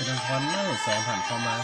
ริญพรเล่าแสงผ่านเข้ามา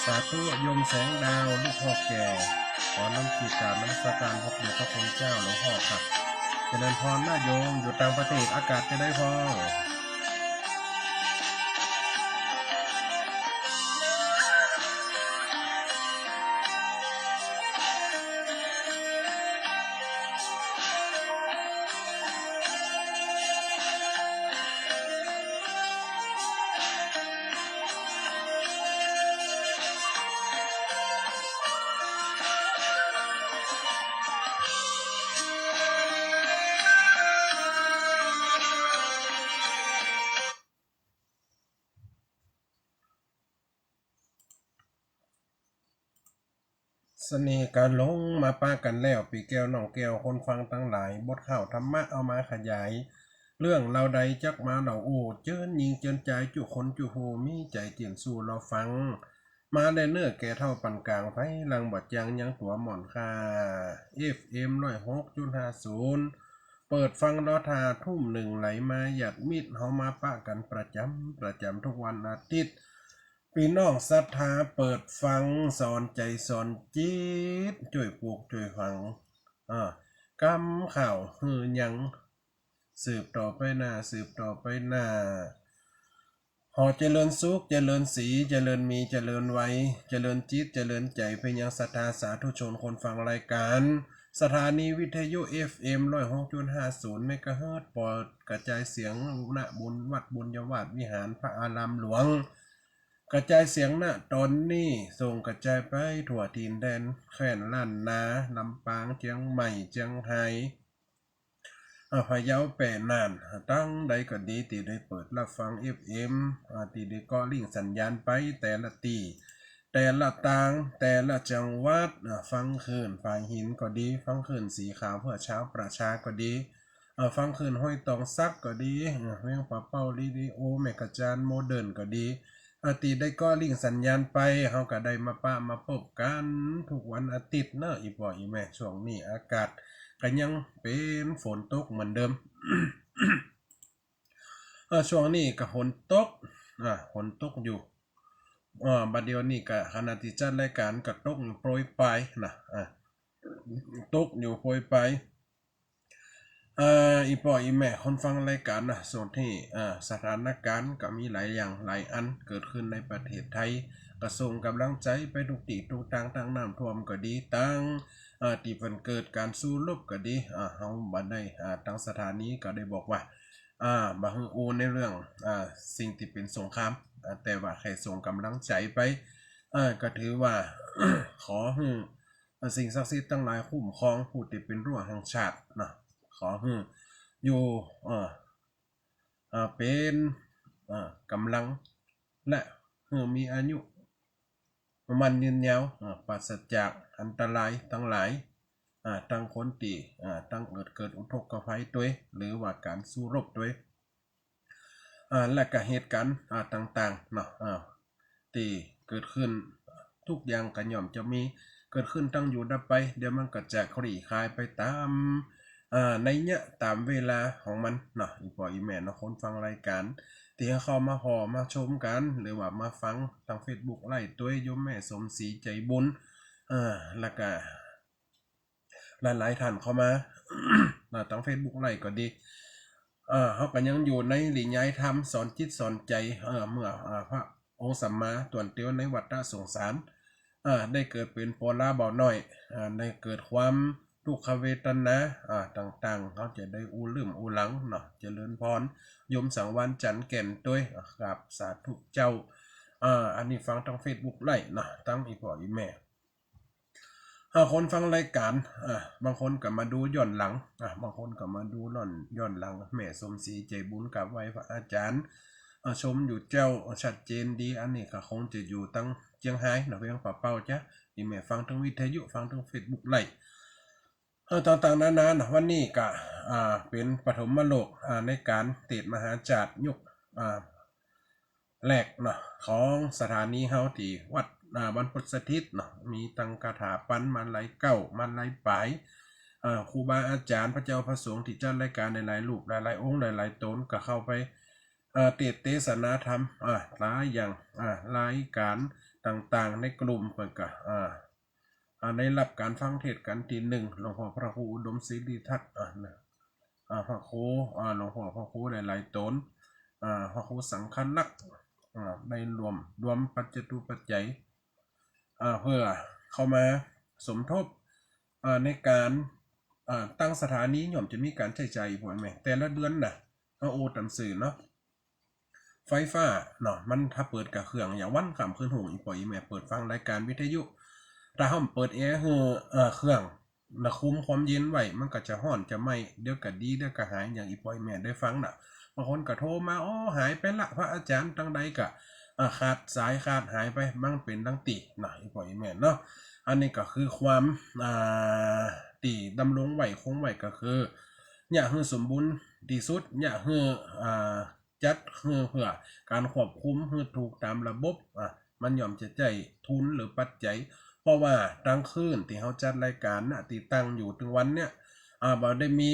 สาธุโยมแสงดาวลูกพ่อแก่ขอน้ำจิตกราบนมัสการพระเดชพระคุณเจ้าหลวงพ่อค่ะเจริญพรญาติโยมอยู่ต่างประเทศอากาศจะได้พอเสน่ห์การลงมาป้ากันแล้วปีแก้วน้องแก้วคนฟังทั้งหลายบทข่าวธรรมะเอามาขยายเรื่องเราใดจักมาเราโอ้เจิ้นยิงเจิ้นใจจุคนจุโหมีใจเตียนสู่เราฟังมาได้เนื้อแก่เท่าปันกลางไฟลังบัดยังตัวหมอนค่า FM 106.50เปิดฟังรอทาทุ่มหนึ่งไหลมาหยัดมิดเฮามาปะกันประจำทุกวันอาทิตย์พี่น้องศรัทธาเปิดฟังสอนใจสอนจิตช่วยปลูกช่วยฟังกำข่าวฮือยังสืบต่อไปหน้าหอเจริญสุขเจริญสีเจริญมีเจริญไว้เจริญจิตเจริญใจเพียงยังศรัทธาสาธุชนคนฟังรายการสถานีวิทยุ FM 106.50 เมกะเฮิรตซ์ปอดกระจายเสียงณบุญวัดบุญยวาสวิหารพระอารามหลวงกระจายเสียงณตอนนี้ส่งกระจายไปทั่วทินแดนแค่นล้านนาลำปางเชียงใหม่เชียงไฮ้พะเยาแปะน่านตั้งใดก็ดีตีได้เปิดรับฟัง FM ตีได้ก็ลิงก์สัญญาณไปแต่ละตีแต่ละต่างแต่ละจังหวัดฟังคืนฝ่ายหินก็ดีฟังคืนสีขาวเพื่อเช้าประชาก็ดีฟังคืนห้อยตองซักก็ดีเวียงปะเป้าลีดีโอแมกจานโมเดิร์นก็ดีตีได้ก็ลิงก์สัญญาณไปเฮาก็ได้มาปะมาพบกันทุกวันอาทิตย์เนอะอีพ่ออีแม่ช่วงนี้อากาศก็ยังเป็นฝนตกเหมือนเดิม ช่วงนี้ก็ฝนตกอยู่บัดเดียวนี้ก็ขณะที่จัดรายการก็ตกอยู่โปรยปลายนะตกอยู่โปรยปลายอีพ่ออีแม่คนฟังรายการนะส่วนที่สถานการณ์ก็มีหลายอย่างหลายอันเกิดขึ้นในประเทศไทยก็ส่งกำลังใจไปทุกที่ทุกทางทั้งน้ำท่วมก็ดีตั้งที่เพิ่นเกิดการสู้รบก็ดีเฮาบัดได้ทางสถานีก็ได้บอกว่าบ่ฮืออูในเรื่องสิ่งที่เป็นสงครามแต่ว่าแค่ส่งกำลังใจไปก็ถือว่า ขอให้สิ่งศักดิ์สิทธิ์ทั้งหลายคุ้มครองผู้ที่เป็นรั้วแห่งชาตินะขอให้อยู่เป็นกำลังและมีอายุมันยืนยาวปราศจากอันตรายทั้งหลายตั้งคนตีตั้งเกิดอุทกภัยตัวหรือว่าการสู้รบตัวและก็เหตุการณ์ต่างๆเนาะที่เกิดขึ้นทุกอย่างก็ย่อมจะมีเกิดขึ้นตั้งอยู่ดับไปเดี๋ยวมันก็จะคลี่คลายไปตามในเนี้ยตามเวลาของมันเนาะอีพ่ออีแม่เนาะคนฟังรายการที่เข้ามาหอมาชมกันหรือว่ามาฟังทาง Facebook ไล่ตัวโยมแม่สมศรีใจบุญแล้วก็หลายๆท่านเข้ามาทาง Facebook ไล่ก็ดีเขาก็ยังอยู่ในหลีย้ายธรรมสอนจิตสอนใจเมื่อพระองค์สัมมาตวนเตียวในวัฏสงสารได้เกิดเป็นโปลาเบาน้อยได้เกิดความทุกขเวทนาต่างๆเขาจะได้อูลืมอูหลังเนาะเจริญพรยมสังวานจันแก่นด้วยกับสาธุเจ้าอันนี้ฟังทาง Facebook ไล่เนาะตั้งอีพ่ออีแม่ คนฟังรายการบางคนก็มาดูย้อนหลังบางคนก็มาดูย้อนหลังแม่สมศรีใจบุญกับไว้พระอาจารย์ชมอยู่เจ้าชัดเจนดีอันนี้ก็คงจะอยู่ตั้งเจียงไฮ้นะเพียงป่าเป้าจ้ะที่แม่ฟังทั้งวิทยุฟังทั้ง Facebook ไลฟ์ต่างๆนานานะวันนี้ก็เป็นปฐมฤกษ์ในการเทศมหาจารย์ยุคแรกเนาะของสถานีเฮาที่วัดบรรพตสถิตเนาะมีตังคาถาปั้นมันไหลเก้ามันไหลปลายครูบาอาจารย์พระเจ้าพระสงฆ์ที่จัดรายการในหลายรูปหลายองค์หลายตนก็เข้าไปเทศนาธรรมหลายอย่างรายการต่างๆในกลุ่มเปิดก็ได้รับการฟังเทศกันทีหนึ่งหลวงพ่อพระครูอุดมศิริทัตน์พระครูหลวงพ่อพระครูหลายตนพระครูสังฆลักษณ์ได้รวมปัจจุปัจจัยเพื่อเข้ามาสมทบในการตั้งสถานีย่อมจะมีการใช้จ่ายพวกแม่แต่ละเดือนน่ะโอ้ตันสื่อเนาะไฟฟ้าเนาะมันถ้าเปิดกับเครื่องอย่างวันขำคืนหงอีปล่อยแม่เปิดฟังรายการวิทยุถ้าห้ามเปิดแอร์เครื่องนะคุมความเย็นไว้มันก็จะห้อนจะไหม้เดี๋ยวก็ดีเดี๋ยวก็หายอย่างอีปล่อยแม่ได้ฟังน่ะบางคนก็โทรมาหายไปละพระอาจารย์ตั้งใดก็ขาดสายขาดหายไปมั่งเป็นตั้งตินะอีปล่อยแม่เนาะอันนี้ก็คือความตีดำรงไหวคงไหวก็คืออย่าให้สมบูรณ์ที่สุดอย่าให้จัดเพื่อการควบคุมให้ถูกตามระบบมันย่อมจะใจทุนหรือปัจจัยเพราะว่าตั้งคืนที่เขาจัดรายการน่ะที่ตั้งอยู่ถึงวันเนี้ยเราได้มี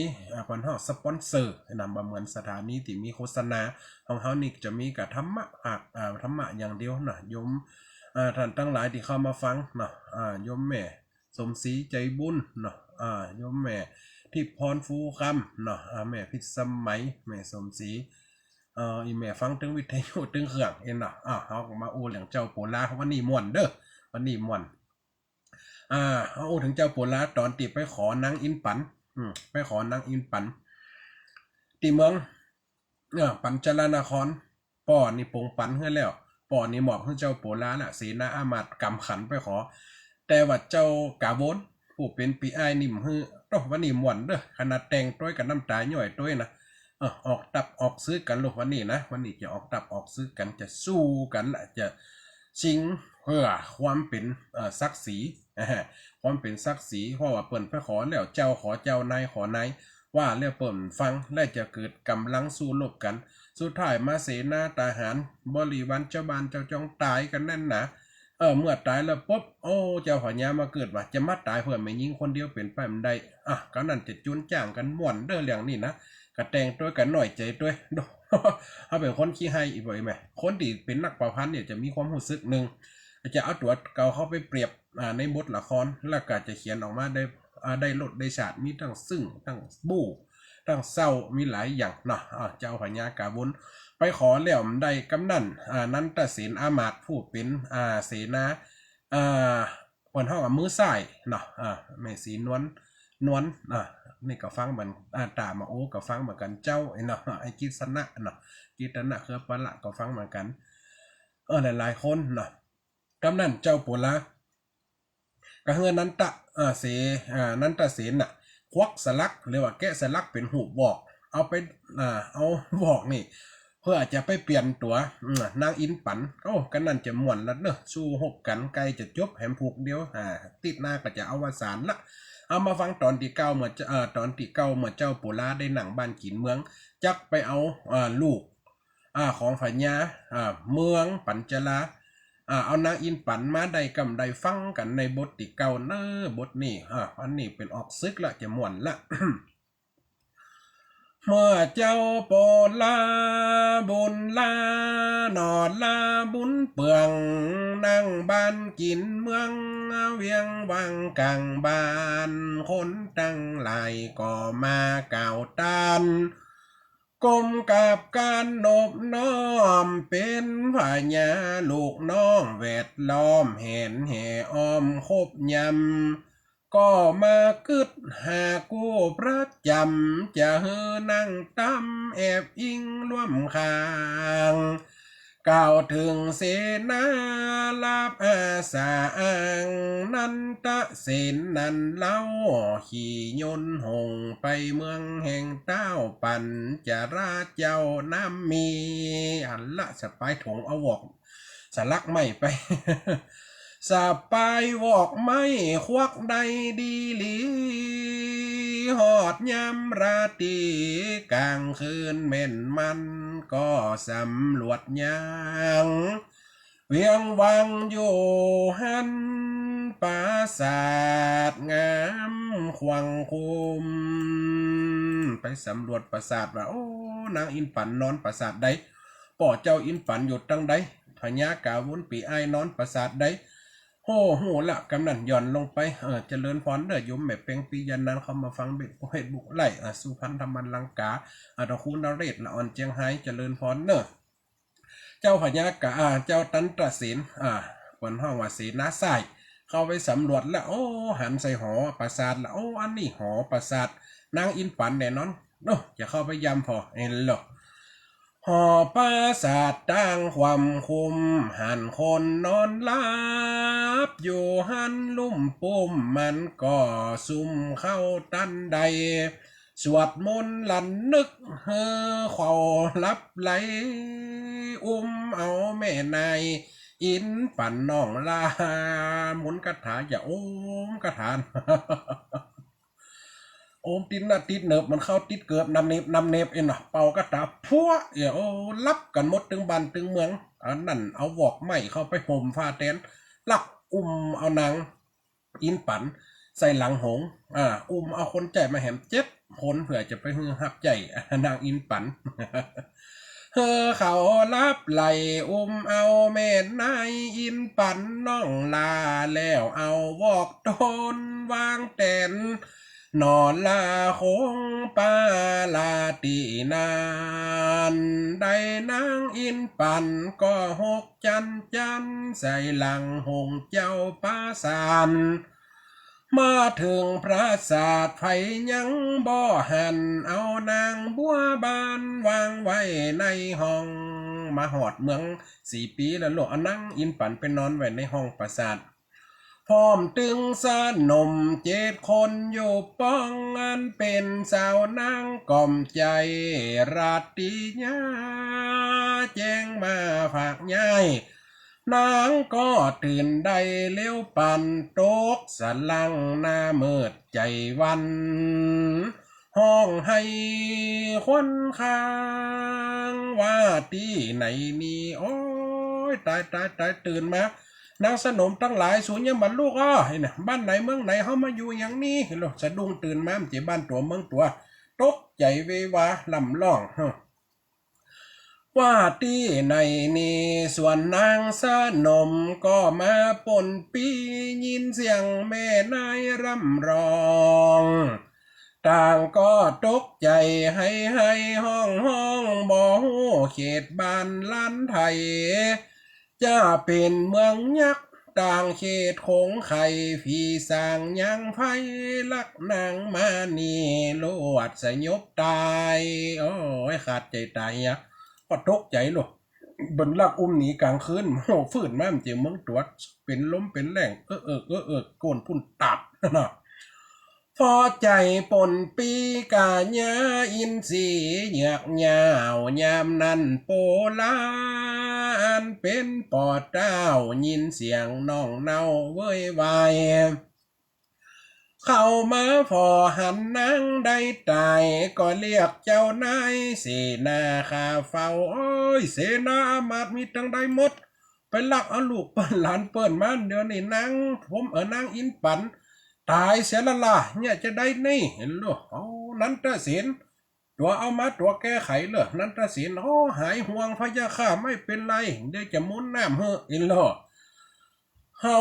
คนเขาสปอนเซอร์นำมาเหมือนสถานีที่มีโฆษณาของเขานี่จะมีกับธรรมะธรรมะอย่างเดียวนะโยมท่านตั้งหลายที่เข้ามาฟังเนาะโยมแม่สมศรีใจบุญเนาะโยมแม่ที่พรฟูคำเนาะแม่พิสมัยแม่สมศรีอีแม่ฟังถึงวิทยุถึงเครื่องเอ็นเนาะเขามาโอ้เหลืองเจ้าโปลาวันนี้ม่วนเด้อวันนี้ม่วนเขาโอ้ถึงเจ้าโปลาตอนติไปขอนางอินปันไปขอนางอินปันที่เมืองปัญจลนครป่อนี่ปงปันเฮือแล้วป่อนี่หมอบให้เจ้าโปลาน่ะเสนาอามาตย์กำขันไปขอแต่ว่าเจ้ากาโวนผู้เป็นปีไอนิ่มฮือต้องวันนี้ม่วนเด้อขนาดแต่งต้วยกับน้ำตาหน่อยต้วยนะออกตับออกซื้อกันลูกวันนี้นะวันนี้จะออกตับออกซื้อกันจะสู้กันจะชิงเพื่อความเป็นศักดิ์ศรีความเป็นศักดิ์ศรีเพราะว่าเปิ่นไปขอแล้วเจ้าขอเจ้านายขอนายว่าแล้วเปิ่นฟังและจะเกิดกำลังสู้รบกันสุดท้ายมาเสนาทหารบริวารเจ้าบ้านเจ้าจองตายกันแน่นหนาเมื่อตายแล้วปุ๊บเจ้าพญามาเกิดว่าจะมาตายเพื่อไม่ยิงคนเดียวเป็นไปมันได้ก็นั่นจะจุนจ้างกันม่วนเด้อเรื่องนี้นะกระแตงตัวกันหน่อยใจด้วยเขาเป็นคนขี้ให้อีกบ่อยไหมคนที่เป็นนักประพันธ์เนี่ยจะมีความรู้สึกหนึ่งจะเอาตัวเก่าเข้าไปเปรียบในบทละครแล้วก็จะเขียนออกมาได้รสได้ฉาดมีทั้งซึ้งทั้งบู๊ทั้งเศร้ามีหลายอย่างเนาะเจ้าพญากาบุญไปขอแล้วได้กำนันนันตเสนอามาตย์ผู้เป็นเสนาคนเท่ากับมือซ้ายเนาะแม่สีนวลนี่ก็ฟังเหมือนตามาโอ้ก็ฟังเหมือนกันเจ้าเนาะไอ้กิษณะเนาะกิษณะคือปะละก็ฟังเหมือนกันหลายคนเนาะกำนันเจ้าปุระก็เฮือนันตะนันตเสนน่ะควักสลักเรียกว่าแกะสลักเป็นหูบอกเอาไปเอาบอกนี่เพื่อจะไปเปลี่ยนตัวนางอินปันกันนั่นจะม่วนแล้วเนอะสู้หกกันไกลจะจบแหมผูกเดียวติดหน้าก็จะเอาวสานละเอามาฟังตอนที่เก้าเมื่อตอนที่เก้าเมื่อเจ้าปุระได้หนังบ้านขีนเมืองจักไปเอาลูกของพญาเมืองปัญจลาเอานางอินปันมาได้กำได้ฟังกันในบทที่เก่าเนอบทนี้อันนี้เป็นออกซึกละจะม่วนละ เมื่อเจ้าโปลาบุญลานอดลาบุญเปืองนั่งบ้านกินเมืองเวียงวังกลางบ้านคนตั้งหลายก็มาเก่าตานกลมกับการนบน้อมเป็นพญาลูกน้องแวดล้อมเห็นแห่อ้อมคบยำก็มากึดหากู้ประจำจะเฮนั่งตั้มแอบอิงร่วมคาง กล่าวถึงเสนาลาบอาสาอังนันตะเสนนันเล่าขี่ยนต์หงไปเมืองแห่งเต้าปันจะราเจ้าน้ำมีอันละสปายถงเอาวอกสลักไม่ไป สปายวอกไม่ควักใดดีหลีหอดยำราตรีกลางคืนเม่นมันก็สำรวจยังเวียงวังอยู่หันปราสาทงามขวังคุมไปสำรวจปราสาทว่าโอ้นางอินปันนอนปราสาทใดป่อเจ้าอินปันอยู่ตั้งใดพญากาวุนปีไอนอนปราสาทใดโอ้โหละกำนันย่อนลงไปเจริญพรเด้อโยมแม่เปงปียันนั้นเขามาฟังเบ็ดเฮ็ดบุกไล่สุพรรณธรรมันลังกาตะคูนเรศละอ่อนเจียงไฮ้เจริญพรเด้อเจ้าพญากาเจ้าตันตระศีลเปิ้นห้องว่าศีนาสายเข้าไปสำรวจแล้วโอ้หันใส่หอปราสาทละโอ้อันนี้หอปราสาทนางอินปันแน่นอนเนาะจะเข้าไปยำพอเอ็นหรอหอปราสาทตั้งความคุมหันคนนอนลับอยู่หันลุ่มปุ่มมันก็ซุ่มเข้าตันใดสวดมนต์ลันนึกขวาลับไหลเอาแม่นายอินปั่นน้องลาหมุนกระถาอย่าโอมกระถาน โอมติดนะติดเนิบมันเข้าติดเกือบนำเนบเอ็นเป่ากระถาพัวโอ้รับกันหมดตึงบันตึงเมืองอันนั่นเอาวอกไม้เข้าไปห่มฟ้าแตนลักเอานางอินปันใส่หลังหงเอาคนใจมาแหม7 คนเผื่อจะไปฮือฮับใจนางอินปัน เขารับไหลเอาแม่นายอินปันน้องลาแล้วเอาวอกตนวางแตนนอนลาคงปาลาตีนานได้นางอินปันก็6 จันใส่หลังหงเจ้าปาสานมาถึงปราสาทไผยังบ่หันเอานางบัวบานวางไว้ในห้องมาหอดเมือง4 ปีแล้วลูกเอานางอินปันไปนอนไว้ในห้องปราสาทพร้อมตึงสนม7 คนอยู่ป้องอันเป็นสาวนางก่อมใจราตรีญาแจ้งมาฝากย้ายนางก็ตื่นได้เลี้ยวปันตกสลังหน้าเมิดใจวันห้องให้ควนค้างว่าที่ไหนนี่โอ้ยตายตื่นมานางสนมตั้งหลายสูญยังบันลูกเห็นบ้านไหนเมืองไหนเขามาอยู่อย่างนี้เห็นหรอสะดุ้งตื่นมาเจ็บบ้านตัวเมืองตัวตกใจเววาลำล่องว่าที่ในนี้ส่วนนางสนมก็มาปนปียินเสียงแม่นายร่ำร้องต่างก็ตกใจให้ห้องบ่ฮู้เขตบ้านล้านไทยจะเป็นเมืองยักษ์ต่างเขตคงไข่พี่สร้างยังไพลักนางมานี่ลวดสยบตายโอ้ยขาดใจตายก็ตกใจหรอกบนลักหนีกลางคืนโหฝืนมาเจียมึงตรวจเป็นล้มเป็นแหล่งโกนพุ่นตับนะพอใจปนปีกาญาอินสีเหยือกยาวยามนั้นโปลานเป็นปอดเต้ายินเสียงน้องเนาเว้ยวายเข้ามาพอหันนั่งได้ตายก็เรียกเจ้านายเสนาข้าเฝ้าโอ้ยเสนามาดมีตั้งได้หมดไปลักเอาลูกเปิ้นหลานเปิ้นมาเดี๋ยวนี้นางผมนางอินปันตายเสียละล่ะเนี่ยจะได้นี่เห็นหรอเอานั้นตะเสียนตัวเอามาตัวแก้ไขเลยนั้นตะเสียนโอ้หายห่วงพะยาข้าไม่เป็นไรเดี๋ยวจะมุนน้ำเห็นหรอเฮา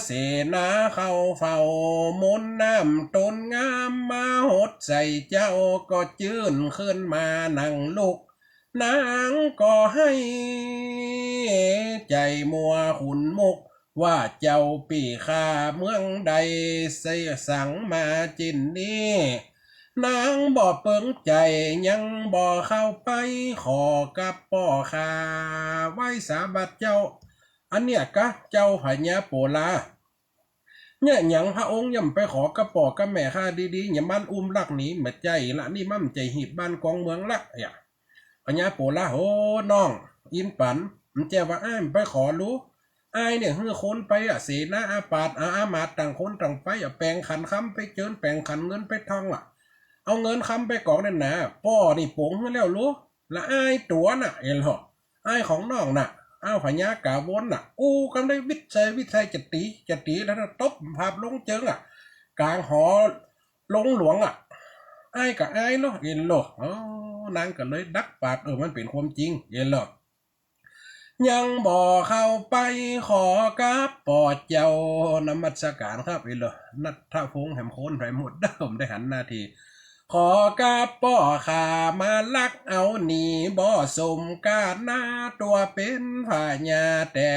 เสนาเข้าเฝ้ามนน้ำต้นงามมาหดใส่เจ้าก็จื่นขึ้นมานั่งลุกนางก็ให้ใจมัวขุนมุกว่าเจ้าปีข้าเมืองใดใส่สั่งมาจินนี้ นางบ่เปิงใจยังบ่เข้าไปขอกับป่อคาไว้สาบัดเจ้าอันเนี้ยกะเจ้าพญาโปลาเนี่ยหยังพระองค์ย่ำไปขอกระป๋อกับแม่ข้าดีๆอย่ามันอุ้มลักหนีเหมือนใจละนี่มั่มใจหีบบ้านกองเมืองละอย่าพญาโปลาโหน้องอินปันมันแจ้ว่าอ้ายไปขอรู้อ้ายเนี่ยเฮือคนไปเสนาอาปาดอามาดต่างคนต่างไปแปลงขันคำไปเจิญแปลงขันเงินไปทองเอาเงินคำไปกองนั่นนะป้อนี่โป่งให้แล้วรู้ละอ้ายตัวน่ะเอ็นหรออ้ายของน้องน่ะเอาพญากาวนน่ะอู้กันได้วิจัยจะตีแล้วตบภาพลงเจิงกลางหอลงหลวงอ้ายกับอ้ายเนาะเอ็นหรอนางก็เลยดักปากมันเป็นความจริงเอ็นหรอยังบ่เข้าไปขอกับปอดเจ้านมัสการครับเอ็นหรอนัทธพงษ์แหมโคนไพหมดเดิมได้หันหน้าทีขอกาป่อขามาลักเอาหนีบ่สมกาหน้าตัวเป็นผาญาแต่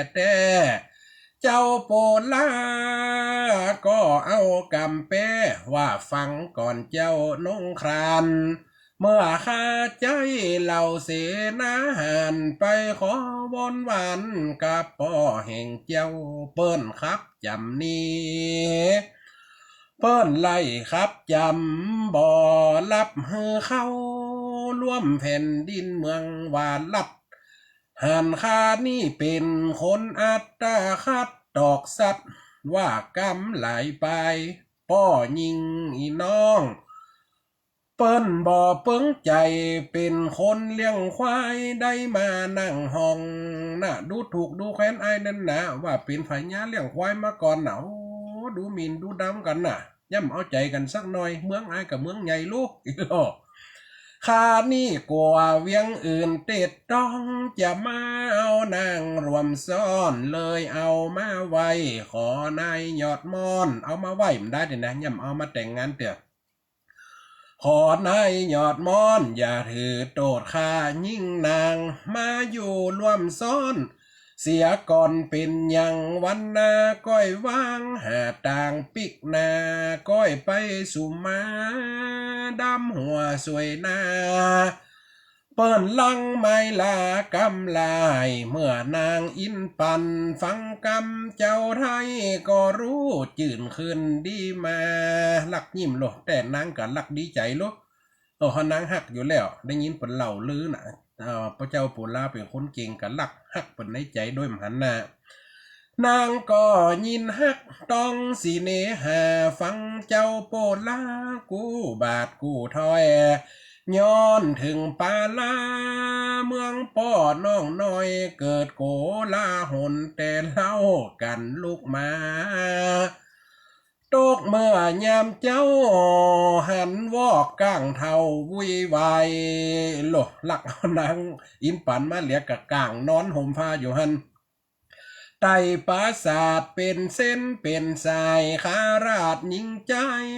เจ้าโปลาก็เอากำแปว่าฟังก่อนเจ้านงครานเมื่อข้าใจเหล่าเสนาหันไปขอวนวันกับป่อแห่งเจ้าเปิ้นครับจำนี้เปิ้นไล่ครับจำบ่รับฮือเข้าร่วมแผ่นดินเมืองวานลัดหันคานี่เป็นคนอัตตาคัดดอกสัตว์ว่ากำไหลไปป้อยิงอีน้องเปิ้นบ่เปิ้งใจเป็นคนเลี้ยงควายได้มานั่งห้องน่ะดูถูกดูแค้นไอ้นั่นนะว่าเป็นพญาเลี้ยงควายมาก่อนหนาวดูหมิ่นดูดำกันน่ะย่ำเอาใจกันสักหน่อยเมืองไอ้กับเมืองใหญ่ลูกข้านี่กลัวเวียงอื่นเต็ดต้องจะมาเอานางรวมซ่อนเลยเอามาไว้ขอนายยอดมอนเอามาไว้มันได้ดินะย่ำเอามาแต่งงานเถอะขอนายยอดมอนอย่าถือโตดข้ายิ่งนางมาอยู่ร่วมซ้อนเสียก่อนเป็นอย่างวันนาก้อยวางหาต่างปิกนาก้อยไปสู่มาดำหัวสวยนาเปิ้นลังไม่ลากำลายเมื่อนางอินปันฟังกำเจ้าไทยก็รู้จื่นขึ้นดีมาลักยิ้มโลแต่นางก็ลักดีใจโลนางหักอยู่แล้วได้ยินเปิ้นเล่าลือน่ะพระเจ้าโปลาเป็นคนเก่งกันลักหักเปิ้นในใจโดยมหันนานางก็ยินหักต้องสีเนหาฟังเจ้าโปลากูบาทกูถอยย้อนถึงปาลาเมืองป้อน้องน้อยเกิดโกลาหนแต่เล่ากันลูกมาตกเมื่อยามเจ้าหันวอกก้างเท่าวุยไวโลหลักนางอินปันมาเหลียกะก้างนอนห่มผ้าอยู่หันไต่ปราสาทเป็นเส้นเป็นสายคาราชยิงใจ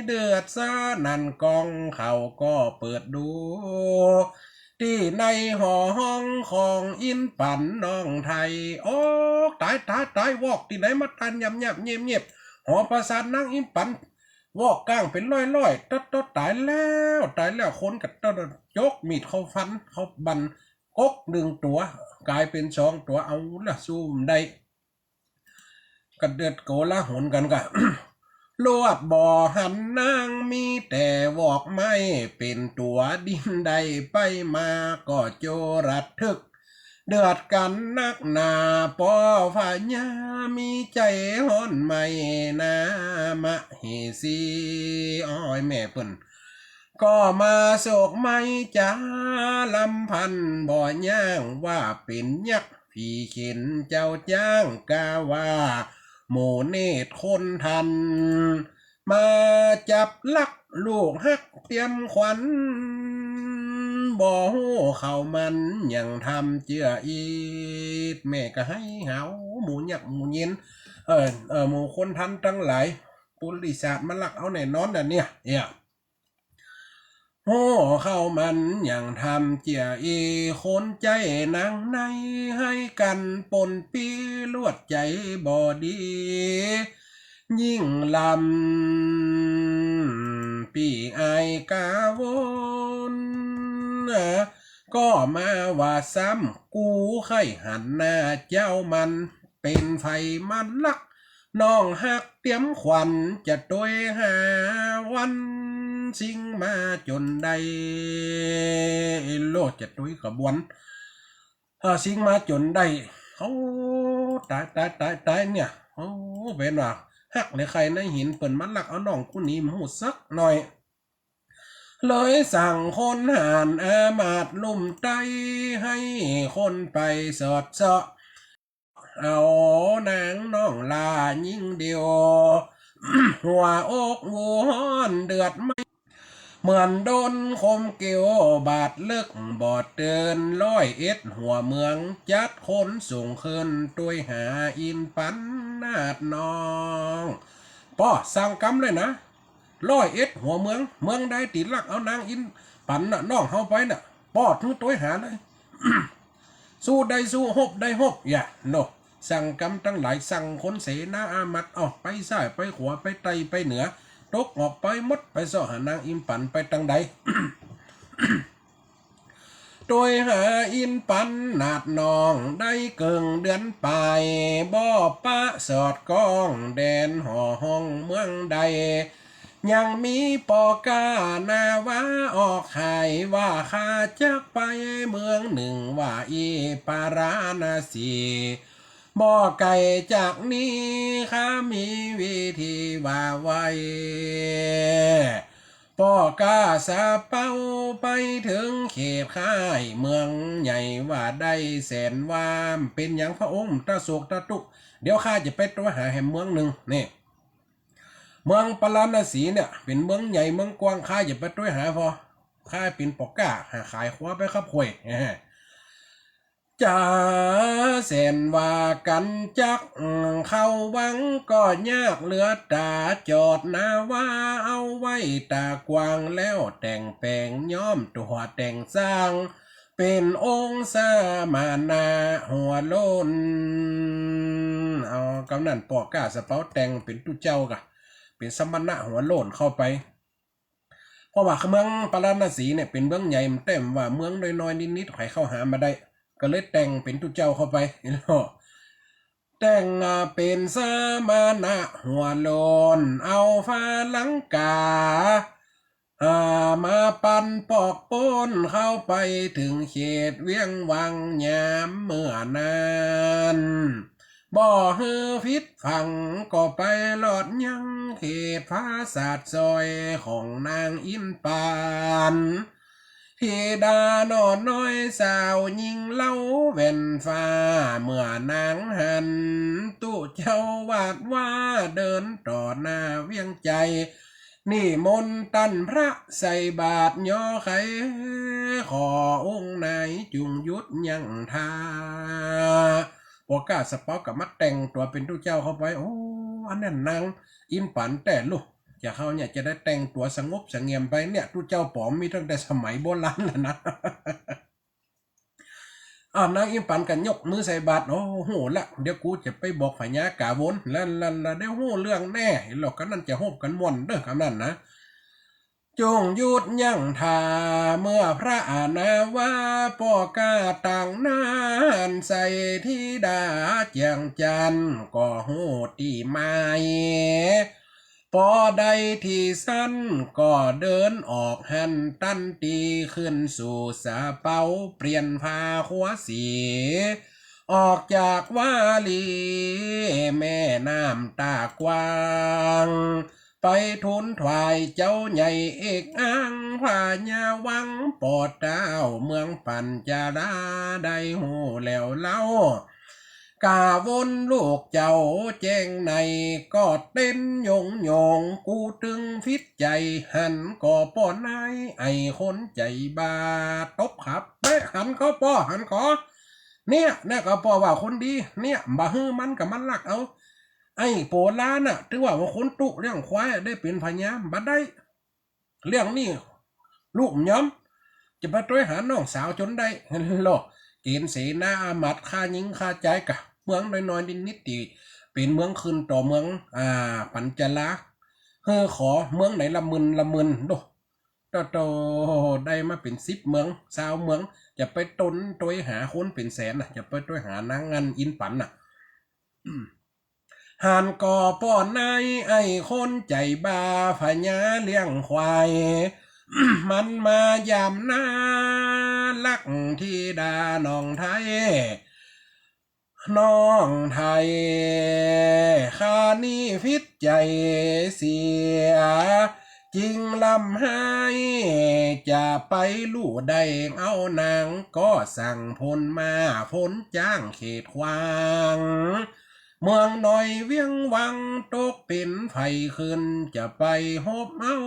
เดือดซานันกองเขาก็เปิดดูที่ในหอห้องของอินปันน้องไทยโอ้ตายวอกที่ไหนมาทันยำเงียบหอปราสาทนั่งอินปันวอกก้างเป็นร้อยตัดตายแล้วคนกับตัดยกมีดเขาฟันเขาบันกกหนึ่งตัวกลายเป็นสองตัวเอาละซูมได้กระเดือดโกละหนกันกะ ลวดบ่อหันนางมีแต่วอกไม่เป็นตัวดินใดไปมาก็โจรัดทึกเดือดกันนักหนาปอฝ่าญามีใจฮ้อนไม่นามะเฮซีอ้อยแม่เปิ้นก็มาโศกไม่จ้าลำพันบ่ย่างว่าเป็นยักษ์พี่เข็นเจ้าจ้างกาว่าโมเนตคนทันมาจับลักลูกฮักเตรียมขวัญบ่ฮู้เขามันยังทำเจืออีดแม่ก็ให้เหาหมูหยักหมูเย็นหมูคนทันตั้งหลายปุริศาสตร์มาลักเอาแน่นอนน่ะเนี่ยโอ้เข้ามันอย่างทำเจียคนใจนางในให้กันปนปีลวดใจบอดียิ่งลำ ปีไอกาวนก็มาว่าซ้ำกูไข่หันหน้าเจ้ามันเป็นไฟมันลักน้องหักเตรียมขวัญจะต้วยหาวันสิ่งมาจนได้โลดจะต้วยขบวนสิ่งมาจนได้เขาตายเนี่ยเป็นว่าหักเลยใครในหินเปิ่นมันลักเอาน้องกูนี้มาหูสักหน่อยเลยสั่งคนหานอามาตลุ่มใจให้คนไปสอดเสาะเอานางน้องลายิ่งเดียว หัวอกวัวเดือดไม่เหมือนโดนคมเกี่ยวบาดลึกบอดเดิน101หัวเมืองจัดคนส่งขึ้นตัวยหาอินปันนาดน้องป้อสั่งกำเลยนะ101หัวเมืองได้ติดลักเอานางอินปันน่ะน้องเข้าไปน่ะป้อทุกตัวยหาเลย สู้ได้สู้หบได้หบอย่าโนสั่งกำตั้งหลายสั่งคนเสนาอามัดออกไปซ้ายไปขวาไปไตไปเหนือตกออกไปมดไปซ่อหานางอินปันไปตั้งใด โดยหาอินปันนาดนองได้เกิงเดือนไปบ่อปะสอดก้องแดนห่อห้องเมืองใดยังมีปอกาหน้าว่าออกหายว่าข้าจักไปเมืองหนึ่งว่าอีปาราณสีบ่อไก่จากนี้ข้ามีวิธีว่าไว้ปอกาสาเป้าไปถึงเขตค่ายเมืองใหญ่ว่าได้แสนวามเป็นอย่างพระองค์ตะโศกตะตุกเดี๋ยวข้าจะไปตัวหาแห่งเมืองหนึ่งนี่เมืองปาราณสีเนี่ยเป็นเมืองใหญ่เมืองกว้างข้าจะไปตัวหาพอข้าเป็นปอกาหาขายคว้าไปขับข่อยจะแสนว่ากันจักเข้าวังก็ยากเหลือตาจอดนาว่าเอาไว้ตากวางแล้วแต่งแปลงย้อมตัวแต่งสร้างเป็นองค์สามานาหัวโลนเอากำนันปอกก้าสะเปาแต่งเป็นตุเจ้ากะเป็นสมณะหัวโลนเข้าไปเพราะว่าเมืองปาราณสีเนี่ยเป็นเมืองใหญ่เต็มว่าเมืองน้อยๆนิดๆใครเข้าหามาได้ก็เลยแต่งเป็นตุเจ้าเข้าไปแต่งเป็นสามณะหัวโลนเอาฟ้าลังกามาปันปอกป้นเข้าไปถึงเขตเวียงวังยามเมื่อนานบ่ฮือฟิตฝังก็ไปหลอดยังเขตพระศาสตร์ซอยของนางอินปานธิดานอนน้อยสาวยิงเล่าแว่นฟ้าเมื่อนางหันตุเจ้าวาดว่าเดินต่อหน้าเวียงใจนี่มนตันพระใส่บาทย่อไขขอองค์ไหนจุงยุดยังทาปอกาสปอกกับมัดแต่งตัวเป็นตุเจ้าเข้าไปโอ้อันนั้นนางอินปันแต่ลูกจะเขาเนี่ยจะได้แต่งตัวสงบเสงี่ยมไปเนี่ยตุเจ้าป๋อมมีตั้งแต่สมัยโบราณแล้วนะ นางอิมปันกันยกมือใส่บาตรโอ้โหละเดี๋ยวกูจะไปบอกพญากาวนแล้วเดี๋ยวโหเรื่องแน่หรอกกันนั่นจะโหบกันม่วนเด้อคำนั้นนะจงหยุดยั่งทาเมื่อพระอานาวาปอกาต่างนานใส่ที่ดาเจียงจันก็โหตีไม้ปอใดที่สั้นก็เดินออกหันตั้นตีขึ้นสู่สาเปาเปลี่ยนพาหัวสีออกจากวาลีแม่น้ำตากว้างไปทุนถวายเจ้าใหญ่เอกอ้างพญาวังปอดเจ้าเมืองปัญจาราได้หูแล้วเล่ากาวนลูกเจ้าแจ้งในก็เต้นยงกูตึงฟิตใจหันก็ป้อนนายไอคนใจบาตบขับเป๊ะหันก็ป้อหันขอเนี่ยก็ป้อว่าคนดีเนี่ยบ่ฮื้อมันกับมันลักเอาไอ้โปลาน่ะถือว่าคนตุเรื่องควายได้เป็นพญาบัดได้เรื่องนี้ลูกย้อมจะไปต้วยหาน้องสาวจนได้โลกเกณฑ์เสนาอามัดฆ่ายิงฆ่าใจกะเมืองน้อยๆนิดๆตีเป็นเมืองขึ้นต่อเมืองปัญจลา ขอเมืองไหนละมึนโดโตได้มาเป็น10 เมือง20 เมืองจะไปต้นตัวหาคนเป็นแสนน่ะจะไปตัวหานางงานอินปันน่ะหานก่อป้อนนายไอ้คนใจบาพญาเลี้ยงควาย มันมายามหน้าลักที่ดาน้องไทยข้านี่ฟิตใจเสียจริงลำให้จะไปลู่ได้เอานางก็สั่งพลมาพลจ้างเขตควางเมืองหน่อยเวียงวังตกเป็นไฟขึ้นจะไปหบเอา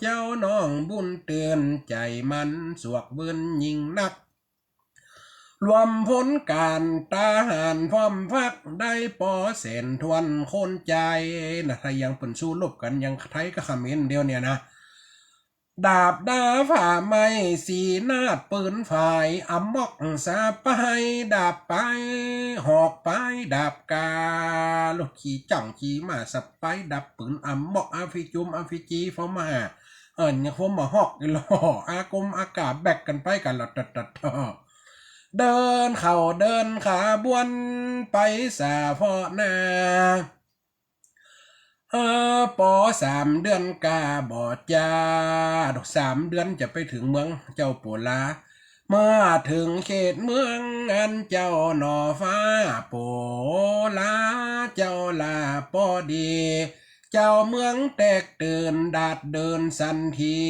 เจ้าน้องบุญเตือนใจมันสวกเบิ้นยิ่งนักรวมผลการทหารพร้อมพักได้ปอเสนทวนคนใจนะถ้ายังเป็นสู้รบกันยังไทยก็เขมรเดียวเนี่ยนะดาบดาฝ่าไม้สีนาดปืนฝ่ายอำมอกสาไปดาบไปหอกไปดาบกาลูกขี่จ่องขี่มาสไปดับปืนอำมอกอาฟิจุมอาฟิจีฟอมาเนี่ยผมมาหอกกันหล่ออากมอากาศแบกกันไปกันหลอดตัดเดินเข่าเดินขาบวนไปสาพอนาป3 เดือนกาบอดยา3 เดือนจะไปถึงเมืองเจ้าปุลาเมื่อถึงเขตเมืองอันเจ้าหนอฟ้าโปลาเจ้าลาปอดี เจ้าเมืองแตกตื่นดาดเดินสันที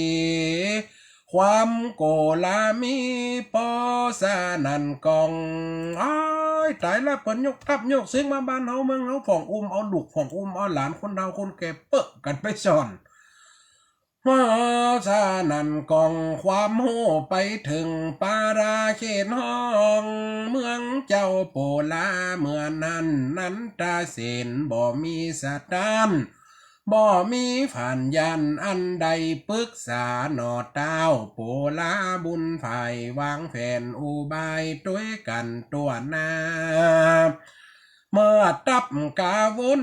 ความโกลามีปอสานันกองอ้ายตายแล้วเปิ้นยกทับยกซึ้งมาบ้านเฮาเมืองเฮาของเอาลูกของเอาหลานคนเฒ่าคนแก่เปะกันไปซ่อนมาสานันกองความโหไปถึงปาราเขตห้องเมืองเจ้าโปลาเมื่อนั้นตาเสนบ่มีสตานบ่มีผ่านยันอันใดปรึกษาหนอเต้าโปลาบุญฝ่ายวางแผนอุบายด้วยกันตัวนาเมื่อตับกาวน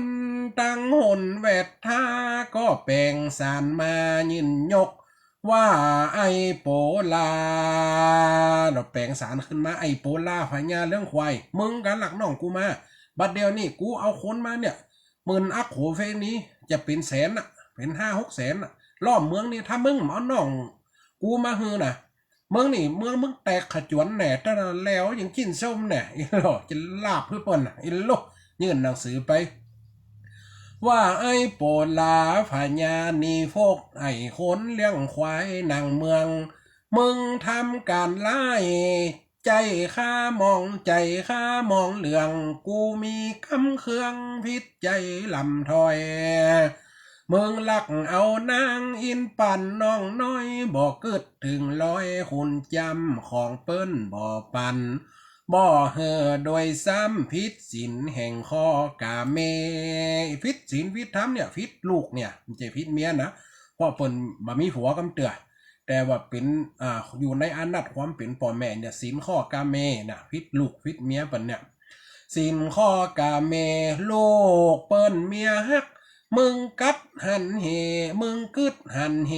ตั้งหนแวดท่าก็แปลงสารมายินยกว่าไอโปลาเราแปลงสารขึ้นมาไอโปลาพญาเรื่องควายมึงกันหลักน้องกูมาบัดเดียวนี่กูเอาคนมาเนี่ย10,000 อักโขเฟนี้จะเป็นแสนอะเป็น5-6 แสนอะล้อมเมืองนี่ถ้ามึงเอาน้องกูมาฮือน่ะเมืองนี่เมืองมึงแตกขจวนแหน่แต่แล้วยังกินส้มแหน่อีหลอจะลาบเพื่อเปิ้นอีโลยื่นหนังสือไปว่าไอ้โปลาพญานีพกไอ้คนเลี้ยงควายนางเมืองมึงทำการไล่ใจข้ามองเหลืองกูมีคำเครื่องพิษใจลำถอยมึงลักเอานางอินปั่นน้องน้อยบอกกึดถึง100คุณจำของเปิ้นบ่ปันบ่เฮอโดยซ้ำพิษสินแห่งข้อกาเมพิษสินพิษธรรมเนี่ยพิษลูกเนี่ยมันจะพิษเมียนะเพราะเปิ้นบ่มีผัวกำเตือแต่ว่าเป็นอยู่ในอนัตความเป็นพ่อแม่เนี่ยสินข้อกาเมนะพิษลูกพิษเมียเปิ้นเนี่ยสินข้อกาเมลูกเปิ้นเมียฮักมึงกัดหันเหมึงกึดหันเห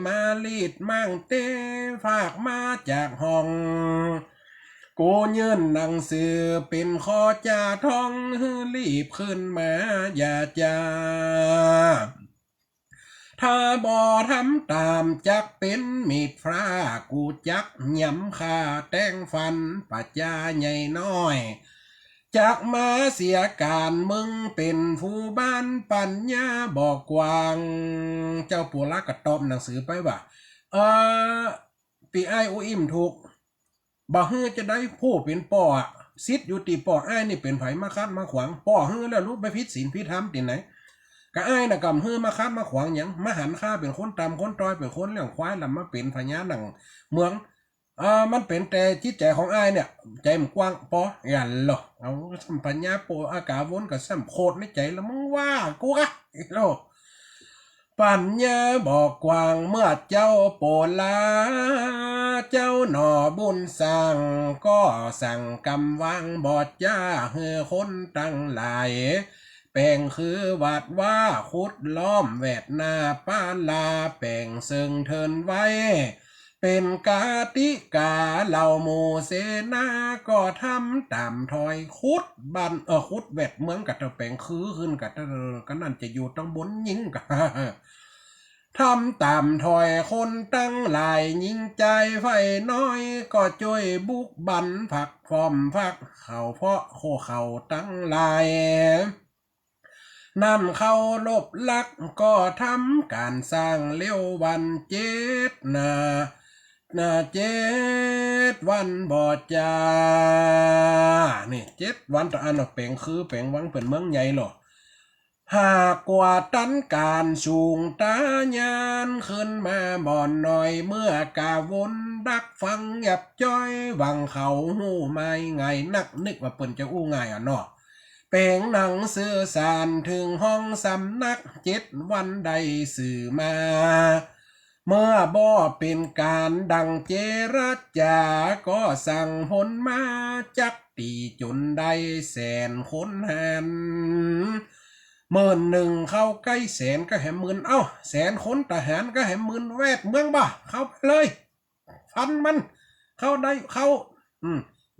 มาลีดมั่งเต้ฝากมาจากห้องกูยื่นหนังสือเป็นข้อจ่าท้องรีบขึ้นมาอย่าจ้าถ้าบ่ทำตามจักเป็นมีดฟ้ากูจักย้ำค่าแต่งฟันปัจจาใหญ่น้อยจากมาเสียการมึงเป็นผู้บ้านปัญญาบอกกวางเจ้าปัวละกระตอบหนังสือไปว่าปีไอโออิมถูกบ่ฮือจะได้ผู้เป็นป่อซิดอยู่ตีป่อไอนี่เป็นไผมาคัดมาขวางป่อฮือแล้วรู้ไปพิษศีลพิธรรมติไหนกะไอน่ะกำฮือมาคัดมาขวางหยังมาหันข้าเป็นคนตามคนตอยเป็นคนเลี้ยงควายแล้วมาเป็นพญาหนังเมืองมันเป็นแต่จิตใจของอ้ายเนี่ยใจมันกว้างปออย่าหรอเอาสัมปัญญาโปอากาวนกับสัมโคตรในใจแล้วมึงว่ากูอะโลปัญญาบอกกว้างเมื่อเจ้าโปลาเจ้าหนอบุญสั่งก็สั่งกำวังบอดจ้าเฮือคนตั้งหลาย แปลงคือวัดว่าขุดล้อมแวดนาป้าลาแปลงซึ่งเทินไว้เป็นกาติกาเหล่าหมู่เสนาก็ทำตามถอยขุดบันขุดแวดเมืองกับแปลงคือขึ้นกับก็นั่นจะอยู่ตั้งบนยิงกะทำตามถอยคนตั้งหลายยิงใจไฟน้อยก็ช่วยบุกบันผักฟอมผักเขาเพราะโคเขาตั้งหลายนั่นเขาลบลักก็ทำการสร้างเลี้ยววันเจ็ดเจ็ดวันบอดจานี่7 วันต่ออันเป่งคือเป่งวังเป็นเมืองใหญ่หรอหากกว่าตันการสูงตายานขึ้นมาบ่อนหน่อยเมื่อกาวนดักฟังหยับจ้อยวังเขาหูไม่ไงนักนึกว่าเปิ่นจะอู้ง่ายเนาะเป่งหนังสื่อสารถึงห้องสำนัก7 วันใดสื่อมาเมื่อบ่เป็นการดังเจรจาก็สั่งผลมาจักตีจนได้100,000 คนหัน11,000เข้าใกล้100,000ก็แหม10,000100,000 คนทหารก็แหม10,000แวดเมืองบ่เข้าไปเลยฟันมันเข้าได้เข้า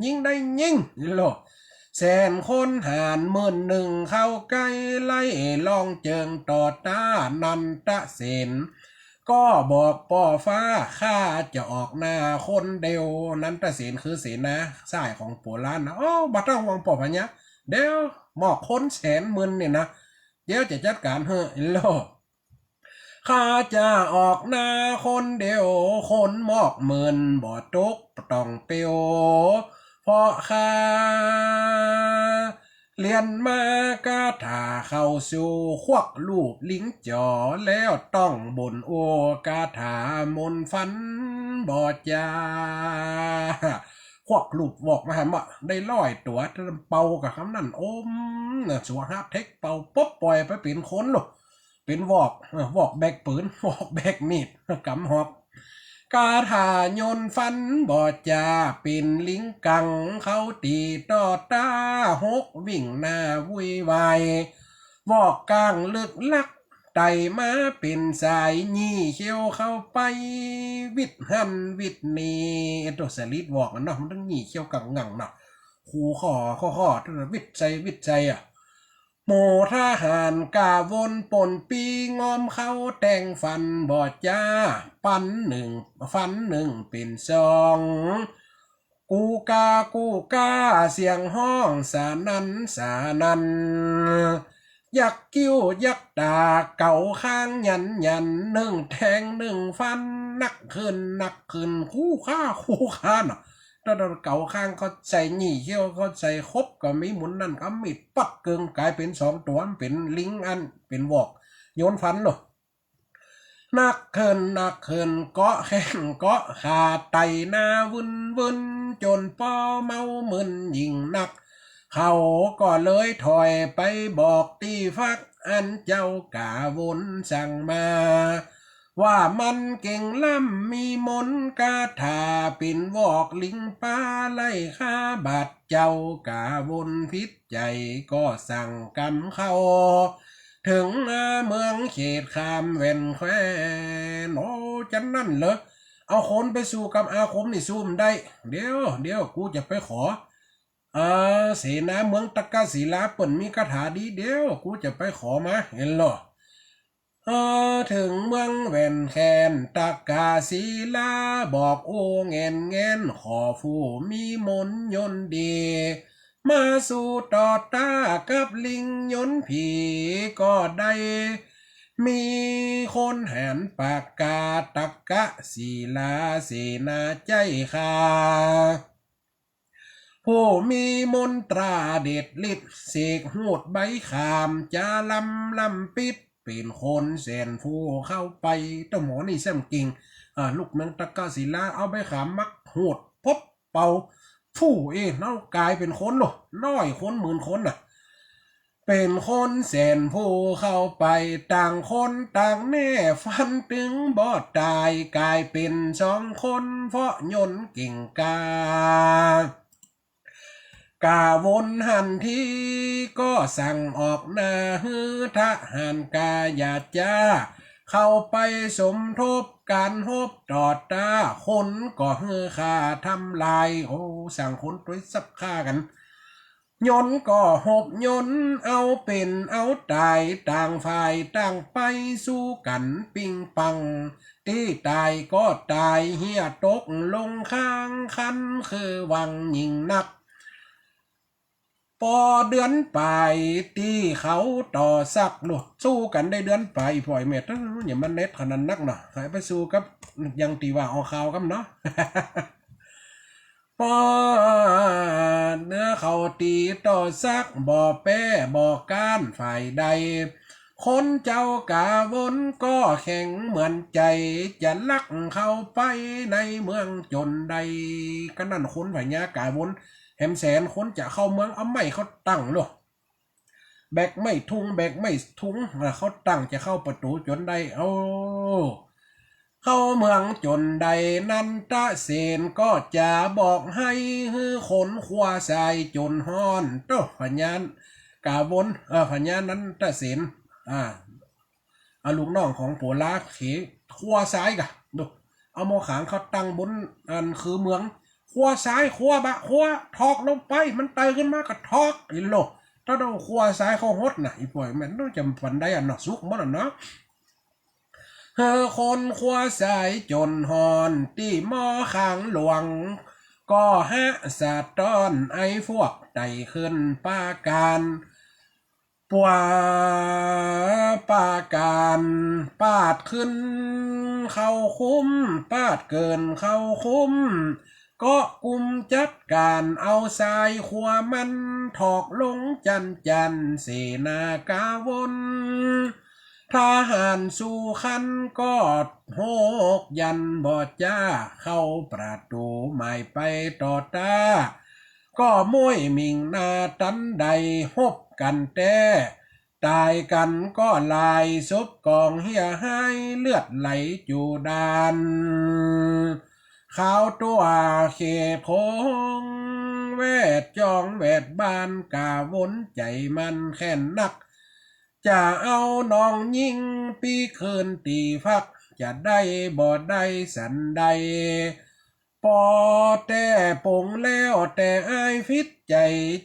ยิงได้ยิงโล100,000 คนหาร11,000เข้าใกล้ไล่ลองเจิงต่อตานันตะเสนก็บอกป่อฟ้าข้าจะออกหน้าคนเดียวนันตะเสนคือเสนาสายของโปแลนด์นะบัต้องวางป่อพะเนี่ยเดี๋ยวหมอกคน100,000เนี่ยนะเดี๋ยวจะจัดการเฮ้โลข้าจะออกหน้าคนเดียวคนหมอก10,000บ่ตกต้องเปียวเพราะข้าเรียนมากาถาเข้าสู่ควักลูกลิงจ่อแล้วต้องบนโอกาถามนฟันบอดยาควักลูกบอกมาหามได้100 ตัวเป่ากับคำนั้นอมสัวฮาเทคเป่าปุ๊บปล่อยไปเป็นคนหรอกเป็นวอกแบกปืนวอกแบกมีดกำหอกกาถายนฟันบอดจาเป็นลิงกังเขาตีต่อตา6 วิ่งหน้าวุยวายวอกกลางลึกลักไต่มาเป็นสายยี่เขี้ยวเข้าไปวิดหันวิดนีตัวสลิดวอกเนาะมันต้องยี่เขี้ยวกังงังเนาะคูข้อวิดใจโมทหารกาวนปนปีงอมเขาแต่งฟันบอดจ้าฟันหนึ่งเป็น2กูกาเสียงห้องสานันยักกิ้วยักตาเก่าข้างยัน1 แทง 1 ฟันนักขึ้นคู่ค่าน่ะถ้าเก่าข้างเขาใส่หนี่เขี้ยวเขาใส่ครบก็มีหมุนนั่นก็มีปัดเกิงกลายเป็น2 ตัวเป็นลิงอันเป็นวอกโยนฟันหรอนักเขินเกาะแข้งเกาะขาไตหน้าวุ่นจนป้อเมามึนยิ่งนักเขาก็เลยถอยไปบอกตีฟักอันเจ้ากาวนสั่งมาว่ามันเก่งล่ำมีมนกาถาปิ่นวอกลิงป้าไล่ข้าบาดเจ้ากาวนพิษใจก็สั่งกำเข้าถึงเมืองเขตคามเวนแควนจันนั่นเหรอเอาคนไปสู่กับอาคมนี่ซูมได้เดี๋ยวกูจะไปขอเสนาเมืองตะกาศิลาเปิ่นมีคาถาดีเดี๋ยวกูจะไปขอมาเห็นหรอถึงเมืองแว่นแคนตะกาศิลาบอกโอ้เงินขอฟูมีมนยนดีมาสู่ต่อตากับลิงยนผีก็ได้มีคนแหนปากกาตะกะศิลาเสนาใจขาผู้มีมนตราเด็ดฤทธิ์เสกหูดใบขามจะลำปิดเป็นคนแสนผู้เข้าไปต้าหมอนี่แซมกิ่งลูกเมืองตะกาศิลาเอาใบขามมักหูดพบเป่าฟู่เน่ากลายเป็นคนหรอ100 คน10,000 คนน่ะเป็นคนแสนผู้เข้าไปต่างคนต่างแน่ฟันตึงบอดตายกลายเป็น2 คนเพราะยนต์เก่งกา กาวนหันทีก็สั่งออกหน้าฮือทหารกาญาจ้าเข้าไปสมทบการฮบตอดตาคนก็ฮือฆ่าทำลายโอ้สั่งคนด้วยซับฆ่ากันยนต์ก็หบยนต์เอาเป็นเอาตายต่างฝ่ายต่างไปสู้กันปิงปังที่ตายก็ตายเฮียตกลงข้างคันคือวังยิงนักพอเดือนไปตีเขาต่อสักหนูสู้กันได้เดือนไปปล่อยเม็ดอย่ามันเน็ตขนาดนักเนาะหายไปสู้กับยังตีว่าเอาข่าวกันเนาะ พอเนื้อเขาตีต่อซักบ่อแป้บ่อก้านฝ่ายใดคนเจ้ากาวนก็แข็งเหมือนใจจะลักเข้าไปในเมืองจนใดก็นั่นคนฝ่ายญากาวนแหมแสนคนจะเข้าเมืองเอาไม่เขาตั้งหรอแบกไม่ทุงแบกไม่ทุงเขาตั้งจะเข้าประตูจนใดเอาเข้าเมืองจนใดนันตะเสนก็จะบอกให้ฮือขนขวาสายจนฮ้อนโตพญานกาวนพญานนันตะเสนลูกน้องของผัวลาเขขวาซ้ายกะดูเอาโมขางเขาตั้งบนอันคือเมืองขวาซ้ายขวาบะขวาทอกลงไปมันไตขึ้นมาก็ทอกอีโลถ้าเราขวาซ้ายเขาฮดน่ะอีป่วยมันต้องจำปันได้อันเนาะสุกมันเนาะคนขวาสายจนหอนตีหม้อขางหลวงก็ฮะสะต้อนไอ้พวกไต่ขึ้นป้าการปัวป้าการปาดขึ้นเข้าคุ้มปาดเกินเข้าคุ้มก็กุมจัดการเอาทรายขวามันถอกลงจันเสนากาวนทหารสู่คันก็โหกยันบอดจ้าเข้าประตูหมายไปต่อตาก็ม้วยมิงนาตันใดฮบกันแต่ตายกันก็ลายซบกองเฮียให้เลือดไหลจูดานข้าวตัวเขพงแวดจองแวดบานกาวนใจมันแค่นนักจะเอาน้องยิงปีคืนตีฟักจะได้บ่ได้สันใดปอแต่ปงแล้วแต่ไอ้ฟิตใจ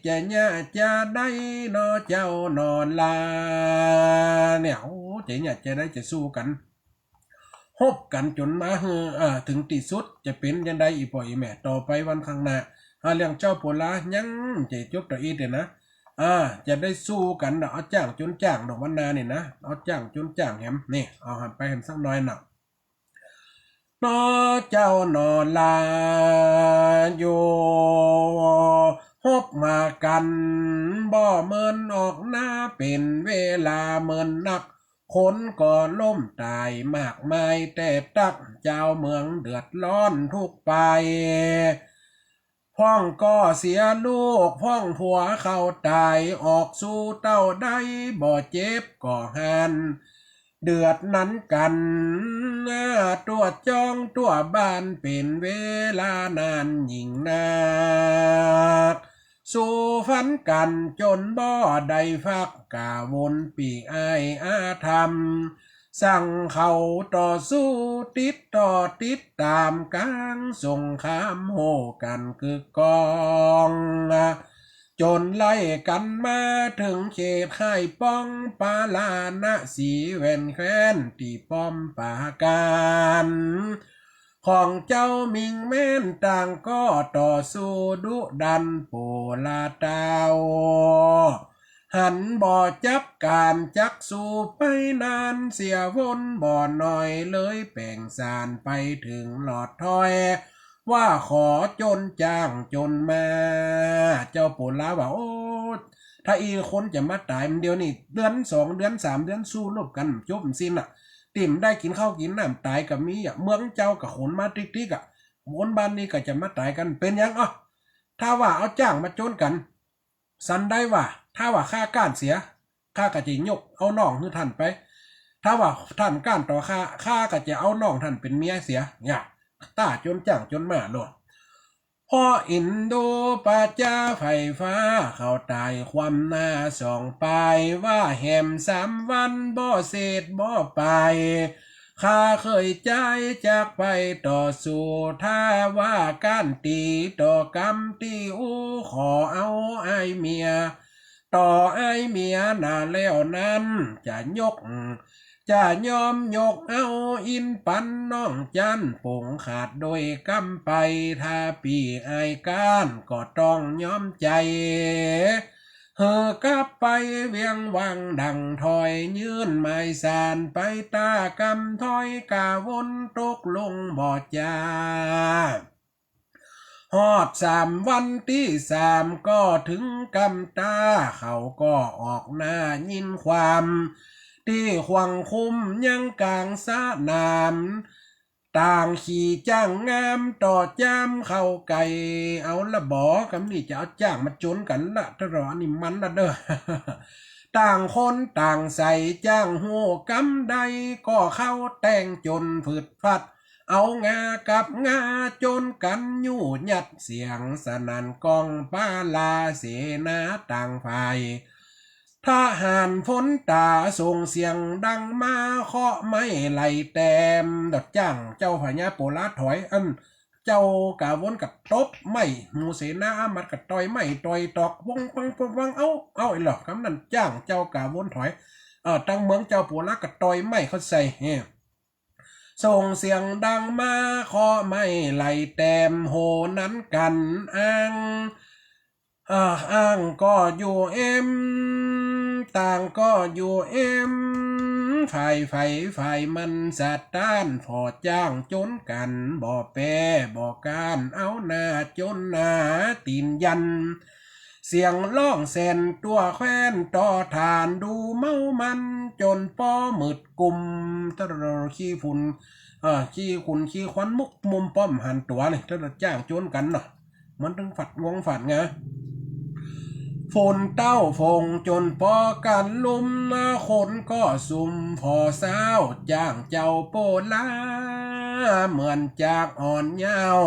จะเนี่ยจะได้นอเจ้านอนลาเนี่ยโอ้ใจเนี่ยจะได้จะสู้กันฮบกันจนมาถึงที่สุดจะเป็นยังไงอีพ่ออีแม่ต่อไปวันข้างหน้าเรื่องเจ้าโพลายังจะจบต่ออีเด้นะจะได้สู้กันเอาจ้างจนจ้างดอกวันนาเนี่ยนะเอาจ้างจนจ้างแหมนี่เอาหันไปเห็นสักน้อยหน่ะนอเจ้านอลาอยู่ฮบมากันบ่เมินออกหน้าเป็นเวลาเมินนักคนก็ล้มตายมากมายแต่ตักเจ้าเมืองเดือดร้อนทุกไปพ่องก็เสียลูกพ่องผัวเข้าตายออกสู่เต้าได้บ่เจ็บก็หันเดือดนั้นกันตัวจองตัวบ้านเป็นเวลานานยิ่งนักสู่ฝันกันจนบ่ได้ฟักกาวนปีไออาธรรมสั่งเขาต่อสู้ติดตามกลางสงครามโหกันคือกองจนไล่กันมาถึงเขตค่ายป้องปาลานะสีเวนแควนที่ป้อมปาการของเจ้ามิงแม่นต่างก็ต่อสู้ดุดันโปลาเตาหันบ่อจับการจักสู่ไปนานเสียวนบ่อหน่อยเลยแป่งสารไปถึงหลอดถอยว่าขอจนจ้างจนมาเจ้าปุลาว่าโอ้ถ้าอีคนจะมาตายมันเดียวนี่เดือน2 เดือน 3 เดือนสู้รบกันจบสิ้นติ่มได้กินข้าวกินน้ำตายกับมีเมืองเจ้ากับขนมาติ๊กวนบ้านนี้ก็จะมาตายกันเป็นยังถ้าว่าเอาจ้างมาโจนกันสันได้ว่าถ้าว่าค่าก้านเสียข้าก็จะยกเอาน้องให้ท่านไปถ้าว่าท่านก้านต่อข้าก็จะเอาน้องท่านเป็นเมียเสียเนี่ยต้าจนจ้างจนมาโลด พออินดูปาจาไฟฟ้าเข้าตายความหน้าสองไปว่าแหม3 วันบ่เสร็จบ่ไปข้าเคยใจจากไปต่อสู้ถ้าว่าการตีต่อกรรมตีอู้ขอเอาไอเมียต่อไอเมียน่าแล้วนั้นจะจะยอมยกเอาอินปันน้องจันปงขาดโดยกำไปถ้าปีไอการก็ต้องยอมใจเฮอกลับไปเวียงวังดังถอยยื่นไม้สานไปตากำถอยกาวนตกลงบ่อจาฮอด3 วันที่ก็ถึงกำตาเขาก็ออกหน้ายินความที่ขวังคุมยังกลางสะนามต่างขี่จ้างงามต่อจามเข้าไก่เอาละบอกำนี่จะเอาจ้างมาจนกันละถ้ารอนี่มันละเด้อ ต่างคนต่างใส่จ้างหัวกำใดก็เข้าแต่งจนฝืดฟัดเอางากับงาจนกันยู่หยัดเสียงสนั่นกองป้าลาเสนาต่างฝ่ายทหารฝนตาส่งเสียงดังมาเคาะไม่ไหลแต้มดอกจ้างเจ้าพญาโปลาถอยเจ้ากาวนกับตบไม่มูเสนามัดกับต่อยไม่ต่อยตอกวงปังปังปังเอาไอ้หรอกคำนั้นจ้างเจ้ากาวนถอยตั้งเมืองเจ้าโปลากับต่อยไม่เขาใส่ส่งเสียงดังมาเคาะไม่ไหลแต้มโหนั้นกันอ้างก็อยู่ต่างก็อยู่ฝ่ายมันสัตต้านพอจ้างจนกันบ่แปรบ่การเอาหน้าจนหน้าตีนยันเสียงร้องแสนตัวแคว้นต่อฐานดูเมามันจนป้อมืดกลุ่มตะรขี้ฝุ่นขี้ขุนขี้ควันมุกมุมป้อมหันตัวเลยถ้าจ้างจนกันเนาะมันถึงฝัดงงฝัดไงฝนเต้าฟงจนพอกันลุมคนก็ซุ่มพอสาวจ้างเจ้าโปลาเหมือนจากอ่อนยาว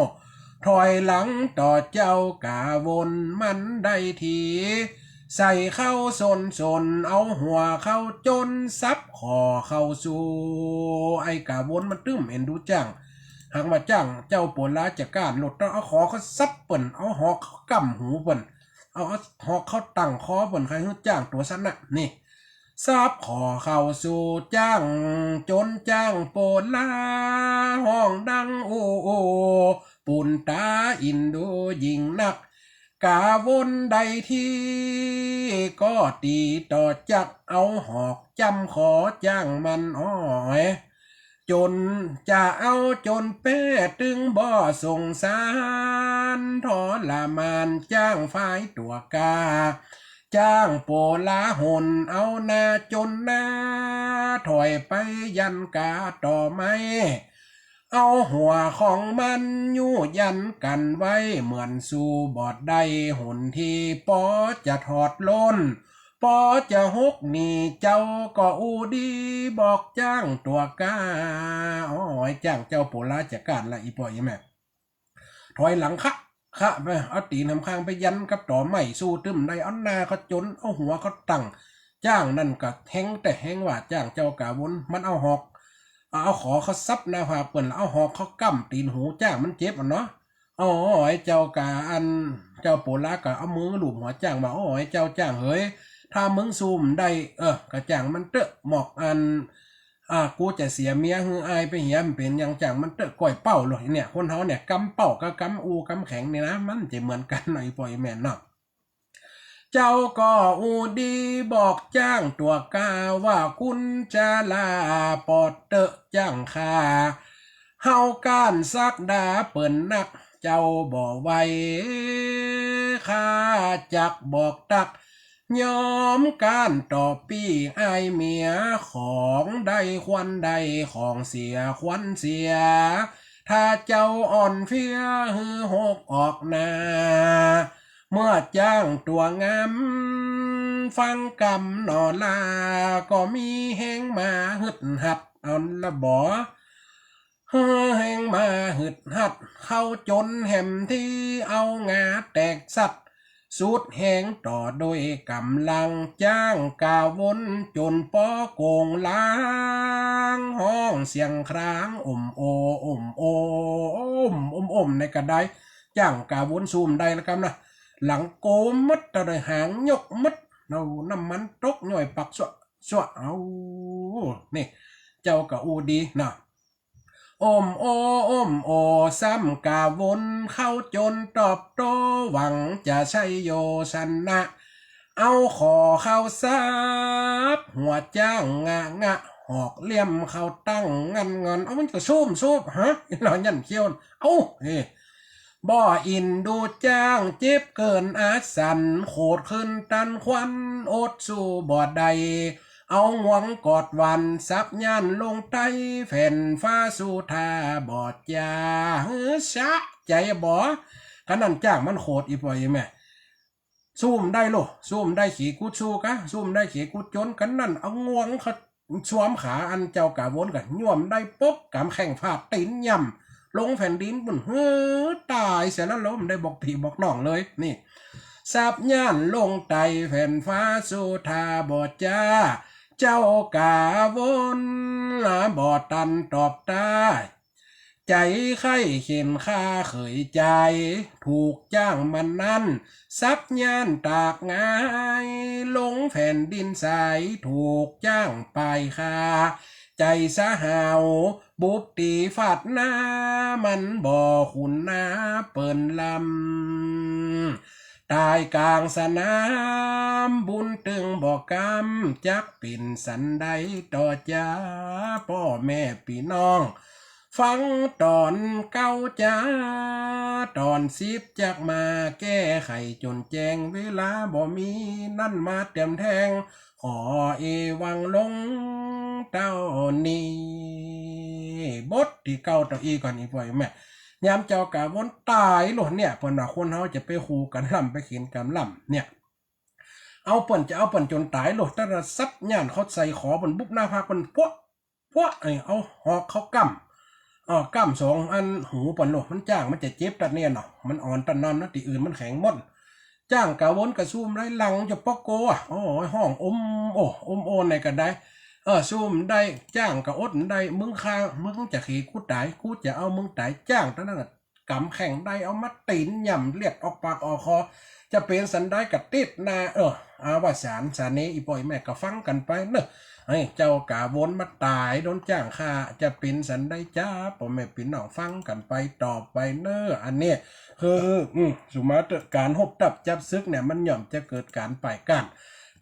ถอยหลังต่อเจ้ากาวนมันได้ทีใส่เข้าสนเอาหัวเข้าจนซับคอเข้าสู่ไอ้กาวนมันตึ้มเอ็นดูจ้างหากมาจ้างเจ้าโปลาจะการหลดต้องเอาขอเขาซับเปิ่นเอาหอกเขากำหูเปิ่นเอาหอกเข้าตั้งคอเปิ่นใครเขาจ้างตัวสั้นน่ะนี่ซับขอเข้าสู่จ้างจนจ้างโปลาห้องดังโอปุ่นตาอินดูยิงนักกาวนใดที่ก็ตีต่อจักเอาหอกจำขอจ้างมันจนจะเอาจนแป้ตึงบ่ส่งสารทรมานจ้างฝ่ายตัวกาจ้างโปลาหนเอาหน้าจนหน้าถอยไปยันกาต่อไม่เอาหัวของมันยู่ยันกันไว้เหมือนสู่บอดได้หนที่ปอจะถอดล้นปอจะฮกนี่เจ้าก็อูดีบอกจ้างตัวกาจ้างเจ้าโปลาจะการละอีปอยแม่ถอยหลังคะไปเอาตีนทำข้างไปยันกับต่อไม้สู้ตึมได้เอาหน้าเขาจนเอาหัวเขาตั้งจ้างนั่นก็แห้งแต่แห้งว่าจ้างเจ้ากาวนมันเอาหอกเอาขอเขาซับหน้าผาเปิ่นเอาหอกเขากั้มตีนหูจ้างมันเจ็บเนาะไอ้เจ้ากาเจ้าโปลากะเอามือหลุมหัวจ้างมาไอ้เจ้าจ้างเฮ้ยถ้ามึงซูมได้กะจ้างมันเตอะหมอกกูจะเสียเมียฮืออายไปเหียมเป็นอย่างจ้างมันเตอะก่อยเป้าเลยเนี่ยคนเฮาเนี่ยกำเป้ากับกำกำแข็งเนี่ยนะมันจะเหมือนกันหน่อยปล่อยแม่นเนาะเจ้าก็อูดีบอกจ้างตัวกาว่าคุณจะลาปอดเตอะจ้างค่าเฮาการซักดาเปิ่นนักเจ้าบอกไว้ข้าจักบอกตักยอมการต่อปีไอเมียของใดควันใดของเสียควันเสียถ้าเจ้าอ่อนเฟียฮือหกออกนาเมื่อจ้างตัวงามฟังกำหนอลาก็มีแห้งมาหึดหัดเอาละบ่ แห่งมาหึดหัดเข้าจนแหมที่เอางาแตกสัตว์สุดแหงต่อโดยกำลังจ้างกาวนจนป้อโกงล้างห้องเสียงครางโอในกระไดจ้างกาวนซูมได้แล้วกันนะหลังโกมัดตะเลยหางยกมัดเราน้ำมันตกหน่อยปักสวเอานี่เจ้ากะอูดีนะโอซ้ำกาวนเข้าจนตอบโตหวังจะใช้โยชนะเอาขอเข้าซับหัวจ้างงะหอกเลี่ยมเข้าตั้งเงินเอามันก็ซูมฮะเรายันเคี้ยวเอาบ่อินดูจ้างเจ็บเกินอาสันโคดขึ้นตันควันอดสู้บ่ใดเอาหวังกอดวันซับยันลงใต้แผ่นฟ้าสู่ทาบอดยาชะใจบ่กันนั่นจ้างมันโคดอีปล่อยแม่ซูมได้โลซูมได้ขี่กุดสู้กะซูมได้ขี่กุดจนกันนั่นเอางวงเขาสวมขาอันเจ้ากะวนกันย่วมได้ปุ๊บกำแข่งฟาดตีนย่ำลงแผ่นดินบุญตายเสียแล้วล้มได้บอกผีบอกน้องเลยนี่สับย่านลงไตแผ่นฟ้าสู่ทาบอดจ้าเจ้ากาวนบอดตันตอบตาใจไข้เข็นค่าเขยใจถูกจ้างมันนั้นซับย่านตากงายลงแผ่นดินสายถูกจ้างไปค่าใจสะหาวบุบตีฟาดหน้ามันบ่อขุนนาเปิ่นลำตายกลางสนามบุญตึงบอกกำจักปิ่นสันใดต่อจ้าพ่อแม่พี่น้องฟังตอนเก้าจ้าตอน10จักมาแก้ไขจนแจงเวลาบ่มีนั่นมาเตรียมแทงขอเอวังลงเต้านี้บทที่เก้าต่ออีก่อนอีกบ่อยแม่ยามเจ้ากะวนตายหลดเนี่ยเปิ้นว่าคนเฮาจะไปคู่กันล่ำไปเขียนกันล่ำเนี่ยเอาเปิ้นจะเอาเปิ้นจนตายหลดแต่ละซับย่านเขาใส่ขอเปิ้นบุบหน้าพาเปิ้นพวกเอาหอกเขากำก้ำสองอันหูเปิ้นโลมันจ้างมันจะเจ็บตัดเนี่ยเนาะมันอ่อนตันนอนนะที่อื่นมันแข็งหมดจ้างกะวนกะซูมไรหลังจะปอกโกอ่ะโอ้ยห้องโอในก็ได้ซูมได้จ้างกะอดได้มึงจะขี่กูตายกูจะเอามึงตายจ้างตั้งนั้นกำแข่งได้เอามาตีนย่ำเลียดออกปากออกคอจะเป็นสันได้กับติดนาอาวสารนี้อีปอยแม่ก็ฟังกันไปเนอะเจ้ากะวนมาตายโดนจ้างค่าจะเป็นสันได้จ้าผมแม่ปิ่นน้องฟังกันไปต่อไปเนอะอันนี้สุมาตรการหบตับจับซึกเนี่ยมันย่อมจะเกิดการไป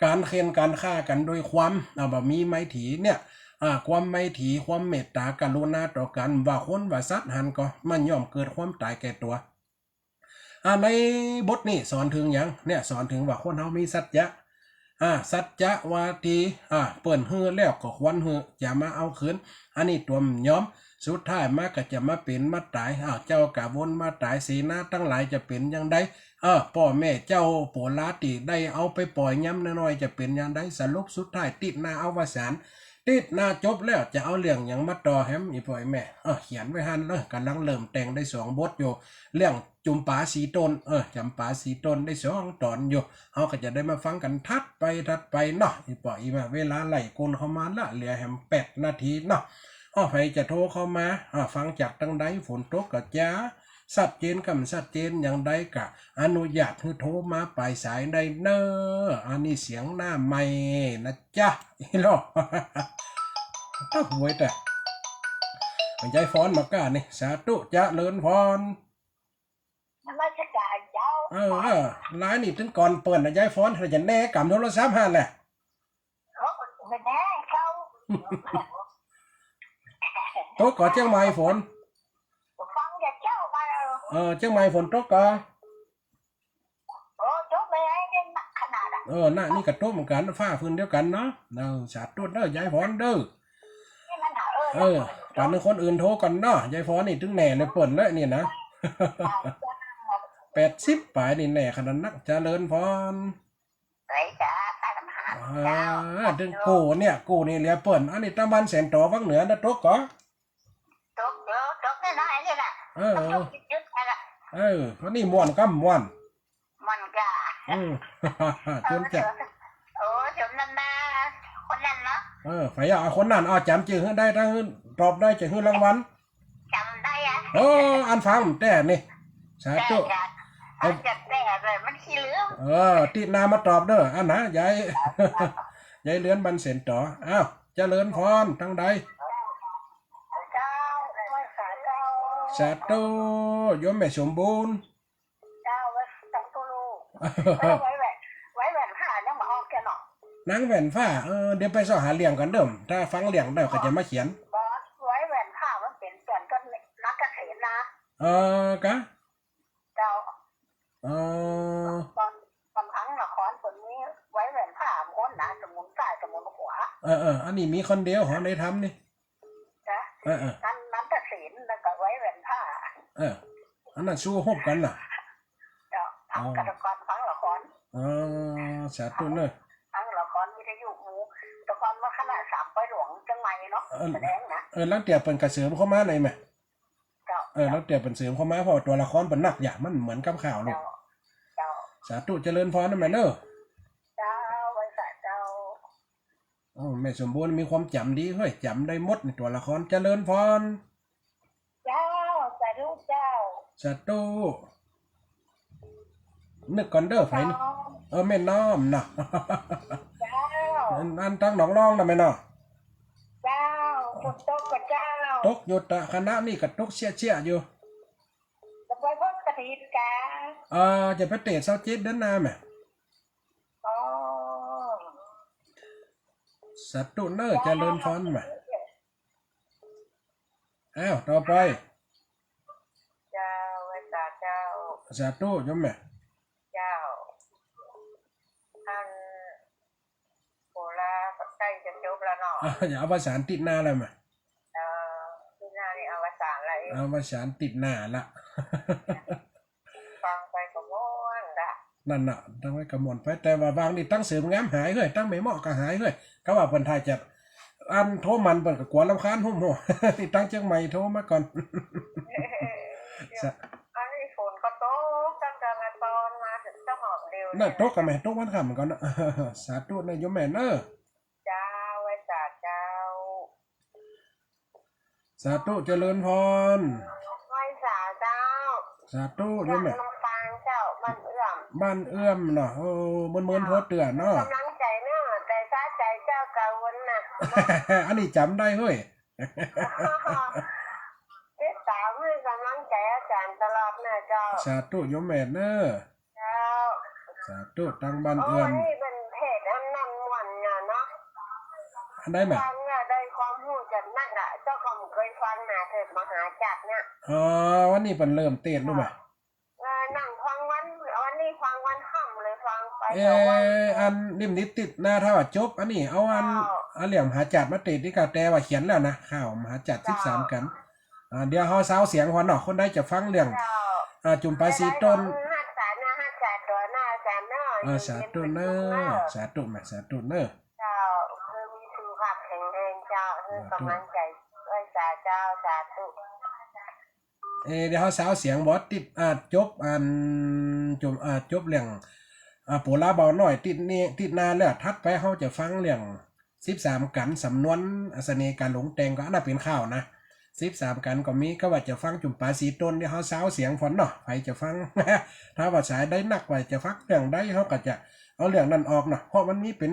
การเค้นการฆ่ากันโดยความบะมีไม้ถีเนี่ยความไม้ถีความเมตตากรุณาต่อกันว่าคนว่าสัตว์หันก็มันย่อมเกิดความตายแก่ตัวในบทนี้สอนถึงอย่างเนี่ยสอนถึงว่าคนเฮามีสัจจะสัจจะวาทีเปิ่นฮือแล้วก็ควรฮือจะมาเอาคืนอันนี้ตัวย้อมสุดท้ายมาก็จะมาเป็นมาตายเจ้ากะวนมาตายสีหน้าตั้งหลายจะเป็นยังไงพ่อแม่เจ้าโปลาติได้เอาไปปล่อยย้ำน้อยๆจะเป็นยังไงสรุปสุดท้ายติดหน้าเอาวสานติดหน้าจบแล้วจะเอาเรื่องอย่างมาต่อแฮมอีพ่อยแม่เขียนไว้หันเลยกำลังเริ่มแต่งได้2บทอยู่เรื่องจุมปาสีต้นจำปาสีต้นได้2ตอนอยู่เขาก็จะได้มาฟังกันทัดไปเนาะอีพ่อยมาเวลาไหลคนเข้ามาละเหลือแฮม8 นาทีเนาะใครจะโทรเข้ามาฟังจากตั้งใดฝนตกกับจ้าชัดเจนกับชัดเจนอย่างใดกะอนุญาตให้โทรมาปลายสายได้เนออันนี้เสียงหน้าใหม่นะจ๊ะอีหลอหวยแต่ใจฟ้อนมาก้านี่สาธุจะเลินพรร้ายนี่ถึงก่อนเปิดนะยายฟ้อนเราจะแน่กำโทรศัพท์หันแหละโต๊ะก่อเจ้าไม้ฝนเจ้าไม้ฝนโต๊ะก่อน่ะนี่กระโต๊ะเหมือนกันฟ้าพื้นเดียวกันเนาะสาธุเด้อยายฟ้อนเด้อตอนนึงคนอื่นโทรกันเนาะยายฟ้อนนี่ถึงแหน่เลยเปิดเลยนี่นะ80 ปลายนี่แหน่ขนาดนักเจริญพรถึงกูนี่เรียเปิ่นอันนี้ตะวันแสนต่อวังเหนือนะตกก่อ เอต้องยอกยึดอะไรวันนี้ม่วนกํม่วนมันกะอืม เอ จ อ นจะเดี๋ยวโอ้เดี๋ยวนั้นนะคนนั้นเนาะไฟเอาคนนั้นจำจื่อให้ได้ถ้าตอบได้จะให้รางวัลจำได้อะ อันฟังแต่นี่สาแต่ธุจะเอาจะแต่เลยมันขี้เลือมติดนามาตอบเด้ออันนะยาย ยายเลื้อนบันเสนต่ออ้าวเจริญพรทั้งใดเจ้าไว้สาเจ้าสาธุโยมแม่สมบูรณ์ เจ้าไว้ตังตัวลูกไว้แหวนผ้ายังมาออกแกเนาะนางแว่นฟ้าเดี๋ยวไปสอหาเลี้ยงกันเดิมถ้าฟังเลี้ยงได้ก็จะมาเขียนบอสไว้แหวนผ้ามันเป็นส่วนก็นักเกษตรนะกะเจ้าเอบางครั้งละครคนนี้ไว้แหวนผ้าม้วนหนาจมูกใต้จมูกขวาอันนี้มีคนเดียวหอได้ทำนี่นะนั้นเกษตรแล้วก็ไว้แหวนผ้าอันนั้นสู้ฮบกันน่ะเจ้าทำกันละครฟังละครสาธุเนอะฟังละครวิทยุหูละครว่าคณะสามไปหลวงจังไหนเนาะแสดงนะแล้วเตียเป็นกระเสริมเข้ามาในไหมแล้วเตียเป็นเสริมเข้ามาเพราะตัวละครเป็นหนักอย่างมันเหมือนกับข่าวลูกสาธุเจริญพรนะแม่เนอะเจ้าไว้สาเจ้าแม่สมบูรณ์มีความจำดีเฮ้ยจำได้หมดในตัวละครเจริญพรเจ้าสาธุเจ้าสาธุนึกก่อนเด้อไฟนี่แม่น้อมนะเจ้าอันตั้งหนองร้องนะแม่เนาะเจ้าตกกับเจ้าตกอยู่ตะคณะนี่กับตกเชี่ยอยู่จะไปพบกระถิ่นกาจะไปเตะเสาจิตเดินหน้าแม่สัตว์ตุเนอร์เจริญพรแม่ต่อไปเจ้าไว้สาเจ้าสัตว์ตุยมแม่เจ้าอันโบราณใกล้จะจบแล้วเนาะอย่าเอาภาษาติดหน้าเลยแม่ติดหน้านี่เอาภาษาอะไรเอาภาษาติดหน้าละฟังไปก็ม่วนด่ะนั่นน่ะตั้งไว้กระมวลไปแต่ว่าบางนี่ตั้งเสริมงามหายเฮ้ยตั้งไม่เหมาะก็หายเฮ้ยก็ว่าเพิ่นทายจัดอันโทรมันเปิดกับกวนรำคาญหุ่มหัวที่ตั้งเชียงใหม่โทรมาก่อนอันนี้ฝนก็ตกตั้งแต่มาตอนมาถึงจะหอมเร็วน่ะตกกับแม่ตกวันค่ำก่อนนะสาธุนะโยมแม่เนอะเจ้าไว้สาเจ้าสาธุเจริญพรไว้สาเจ้าสาธุโยมแม่เจ้าบ้านเอื้อมเนาะมันโพสเตือนเนาะกำลังใจเนาะใจซาใจเจ้าเก่าวันน่ะอันนี้จำได้เฮ้ยติดตามให้กำลังใจอาจารย์ตลอดนะเจ้าสาธุโยมแม่เนอะเจ้าสาธุตั้งบ้านเอื้อมนี่เป็นเพจอันนั้นวันเนี่ยเนาะได้ไหมฟังเนี่ยได้ความรู้จากนั่นแหละเจ้าก็เคยฟังนะเถิดมหาจักรเนี่ยวันนี้เป็นเริ่มเต้นรู้ไหมนั่งฟังวันนี้ฟังวันค่ำเลยฟังไปอันริมนิดติดหน้าถ้าว่าจบอันนี้เอาเหลี่ยมมหาจัดมาติดที่กาแต่ว่าเขียนแล้วนะข่าวมหาจัด13กันเดี๋ยวเขาสาวเสียงหัวหนอกคนได้จะฟังเรื่องจุ่มปลาสีต้นสาธุเนอสาธุแม่สาธุเนอเจ้าคือมีสุขภาพแข็งแรงเจ้าคือกำลังใจด้วยสาเจ้าสาธุเดี๋ยวเขาสาวเสียงบอสติดจบจุ่มจบเรื่องปูลาเบาหน่อยติดนานแล้วทัดไปเขาจะฟังเรื่อง13กันสำนวนเสน่ห์การหลงแต่งก็น่าเป็นข่าวนะ13กันก็มีก็ว่าจะฟังจุ่มปลาสีต้นที่เขาสาวเสียงฝนเนาะใครจะฟัง ถ้าว่าสายได้นักว่าจะฟังเรื่องได้เขาก็จะเอาเรื่องนั้นออกนะเพราะมันมีเป็น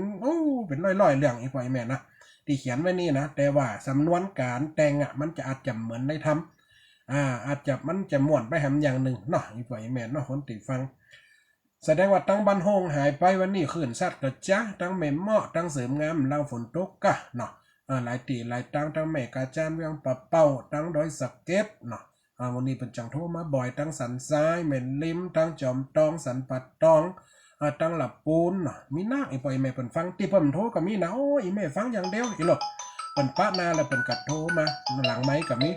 ร้อยๆเรื่องอีกไว้แม่นะที่เขียนไว้นี่นะแต่ว่าสำนวนการแต่งมันจะอาจจะเหมือนได้ทำอาจจะมันจะม่วนไปหำอย่างหนึ่งเนาะอีกไว้แม่เนาะคนติฟังแสดงว่าตั้งบ้านโฮงหายไปวันนี้ขึ้นสัตว์กระจ้าตั้งเมมเหมาะตั้งเสริมงามเล่าฝนตกกะเนาะหลายตีหลายตั้งแม่กาจานเวียงปะเป้าตั้งดอยสะเก็ดเนาะวันนี้เป็นจังโทรมาบ่อยตั้งสันซ้ายเหม็นลิ้มตั้งจอมตองสันปัดตองตั้งหลับปูนเนาะมีนักอีปอยแม่เป็นฟังที่เพิ่มโทรก็มีนะอีแม่ฟังอย่างเดียวอีหลบเป็นป้านาแล้วเป็นกัดโทรมาหลังไม้กับมี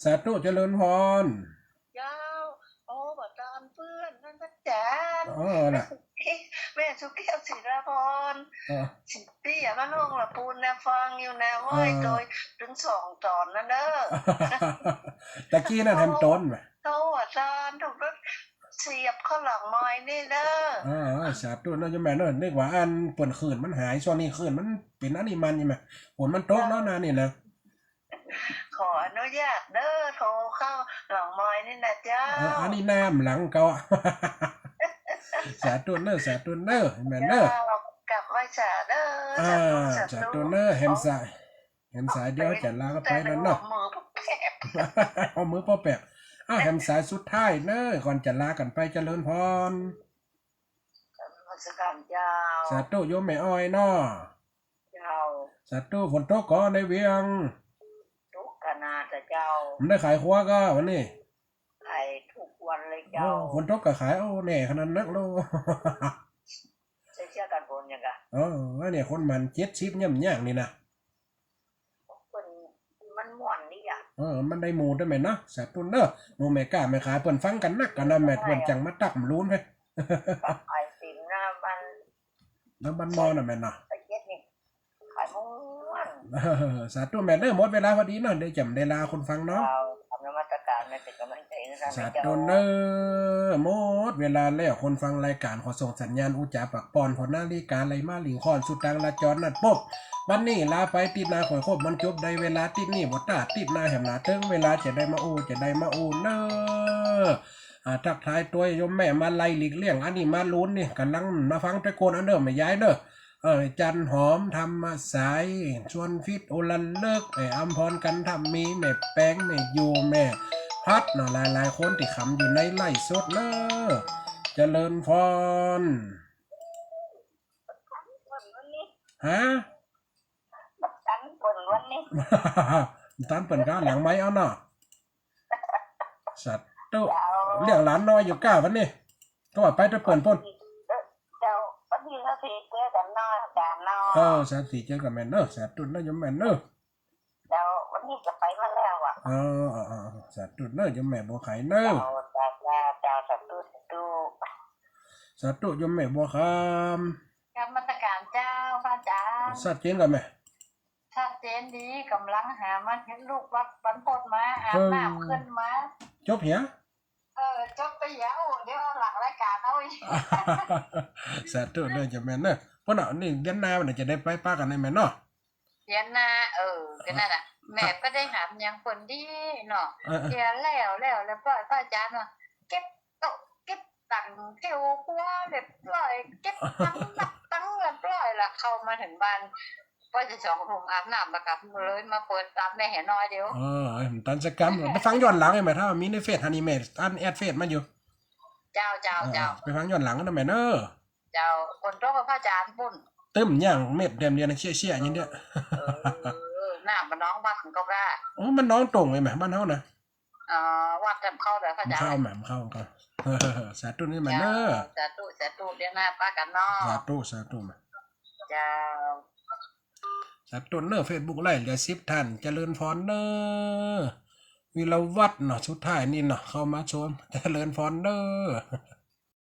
สาธุเจริญพรยาวบอตามเพื่อนนั่นนะจ๊ะน่ะ แม่สุเกียวศิลาพร เออ สิตี้อย่ามาลงละปูนนะฟังอยู่นะเว้ยโดยถึง2 ตอนนะเด้อ ตะกี้นั่นทำต้นไหม โตอ่ะจานถูกรถเสียบเข้าหลังมอยนี่เด้อ สาธุเนาะจะแม่เนาะนึกว่าอันเปิ่นคืนมันหายช่วงนี้คืนมันเป็นอันนี้มันใช่ไหมฝนมันตกเนาะนานนี่นะ ขออนุญาตเด้อโทรเข้าหลังมอยนี่นะเจ้า อันนี้น้ำหลังเก่า สาธุเนาะสาธุเนาะแม่เนาะ กลับมาจ่าเด้อ สาธุเนาะเห็นสายเดียวจะลาก็ไปแล้วเนาะ มือปุ๊บแผลบ เอามือป้อแปะเห็นสายสุดท้ายเนาะก่อนจะลากันไปเจริญพร มาสการเจ้า สาธุโยมแม่อ้อยเนาะ เจ้า สาธุฝนตกก็ในเวียง ทุกขนาแต่เจ้า มันได้ขายครัวก็วันนี้ ไข่ทุกวันเลย โอ้ เจ้า ฝนตกก็ขายโอ้แน่ขนาดนักโล เชื่อกันบนยังไง ว่าเนี่ยคนมัน70ย่ำย่างนี่นะ คนมันม่วนนี่อ่ะ มันได้หมูได้ไหมเนาะสาธุเนาะหมูแม่กล้าแม่ขายเปิ้นฟังกันนักกันนะแม่เปิ้นจังมาตักมรู้ไหม กับไข่ติ่มนะมัน แล้วมันมอน่ะแม่เนาะ ไปเย็ดนี่ไข่ม่วน สาธุแม่เด้อหมดเวลาพอดีเนาะได้จำได้ลาคนฟังเนาะ เราทำนมัสการไม่เป็นกำลังใจให้เรา สา เจ้า ธุเด้อหมดเวลาแล้วคนฟังรายการขอส่งสัญญาณอุจจาปักปอนพอนาฬิกาไหลมาหลิงคอนสุดทางลาจรนัดปุ๊บวันนี้ลาไปติดนาข่อยครบมันจบได้เวลาติดนี่บ่ตาติดนาแหมนาถึงเวลาจะได้มาอูเด้อทักทายตัวโยมแม่มาไล่หลีกเลี่ยงอันนี้มาลุ้นนี่กำลังมาฟังตะโกนอันเด้อไม่ย้ายเด้อจันหอมทำมาสายชวนฟิตโอลันเลิกอัมพรกันทำมีแม่แป้งแม่ยูแม่พัดเนาะหลายๆคนที่ขำอยู่ในไล่สดเด้อเจริญพร วันนี้ ฮะ ตันคนวันนี้ ตันเปิ่นก้าหลังไม้เอาเนาะสัตว์ตู้เลี้ยงหลานน้อยอยู่ก้าวันนี้ก็ว่าไปจะเปิ่นพ่น เจ้าวันนี้เราสิเจอกันน้อยกันน้อย สาธิเจอกับแม่เนอะสาธุเนอะยมแม่เนอะ เจ้าวันนี้จะไปมาแล้วอ่ะ สาธุเนอะยมแม่บัวไข่เนอะ เจ้าสัตตุ สาธุยมแม่บัวค กรรมตการเจ้าพระอาจารย์ ำสัตว์เจนกับแม่ ชัดเจนดีกำลังหามันเห็นลูกวัดบรรพตมาอาบน้ำขึ้นมา จบเหีย จบไปยาวเดี๋ยวเอาหลังรายการเอาอีก สาธุเนอะยมแม่เนอะเพราะเนาะนี่เดือนหน้ามันจะได้ไปป้ากันในแม่เนาะ เดี๋ยวนะก็นั่นน่ะแม่ก็ได้หามยังคนดีเนาะเดี๋ยวแล้วปล่อยพระอาจารย์ว่าเก็บโต๊ะเก็บตังค์เที่ยวครัวเรียบร้อยเก็บตังค์นับตังค์เรียบร้อยละเข้ามาถึงบ้านก็จะ2 ทุ่มอาบน้ำแล้วกลับเลยมาเปิดตามแม่เห็นน้อยเดียว ตันสกรรมไปฟังย้อนหลังไอ้แม่ถ้ามีในเฟซฮันนี่แม่อันแอดเฟซมาอยู่ เจ้า ไปฟังย้อนหลังกันนะแม่เนอะ เจ้าคนโตกับพระอาจารย์ปุ่น ตึ้มย่างเม็ดเดียนเชี่ยอย่างเนี้ย หน้ามันน้องวัดของเขาได้ โอ้มันน้องตรงเลยแม่บ้านเฮานะ วัดจำเข้าเลยพระอาจารย์ เข้าแหม่มเข้าก็ สาธุนี่แม่เนอะ สาธุเดี๋ยวหน้าป้ากันเนาะ สาธุแม่ เจ้า สาธุเนอะ Facebook ไล่เหลือ10ท่านเจริญพรเนอะวิรวัฒน์เนาะสุดท้ายนี่เนาะเข้ามาชมเจริญพรเนอะ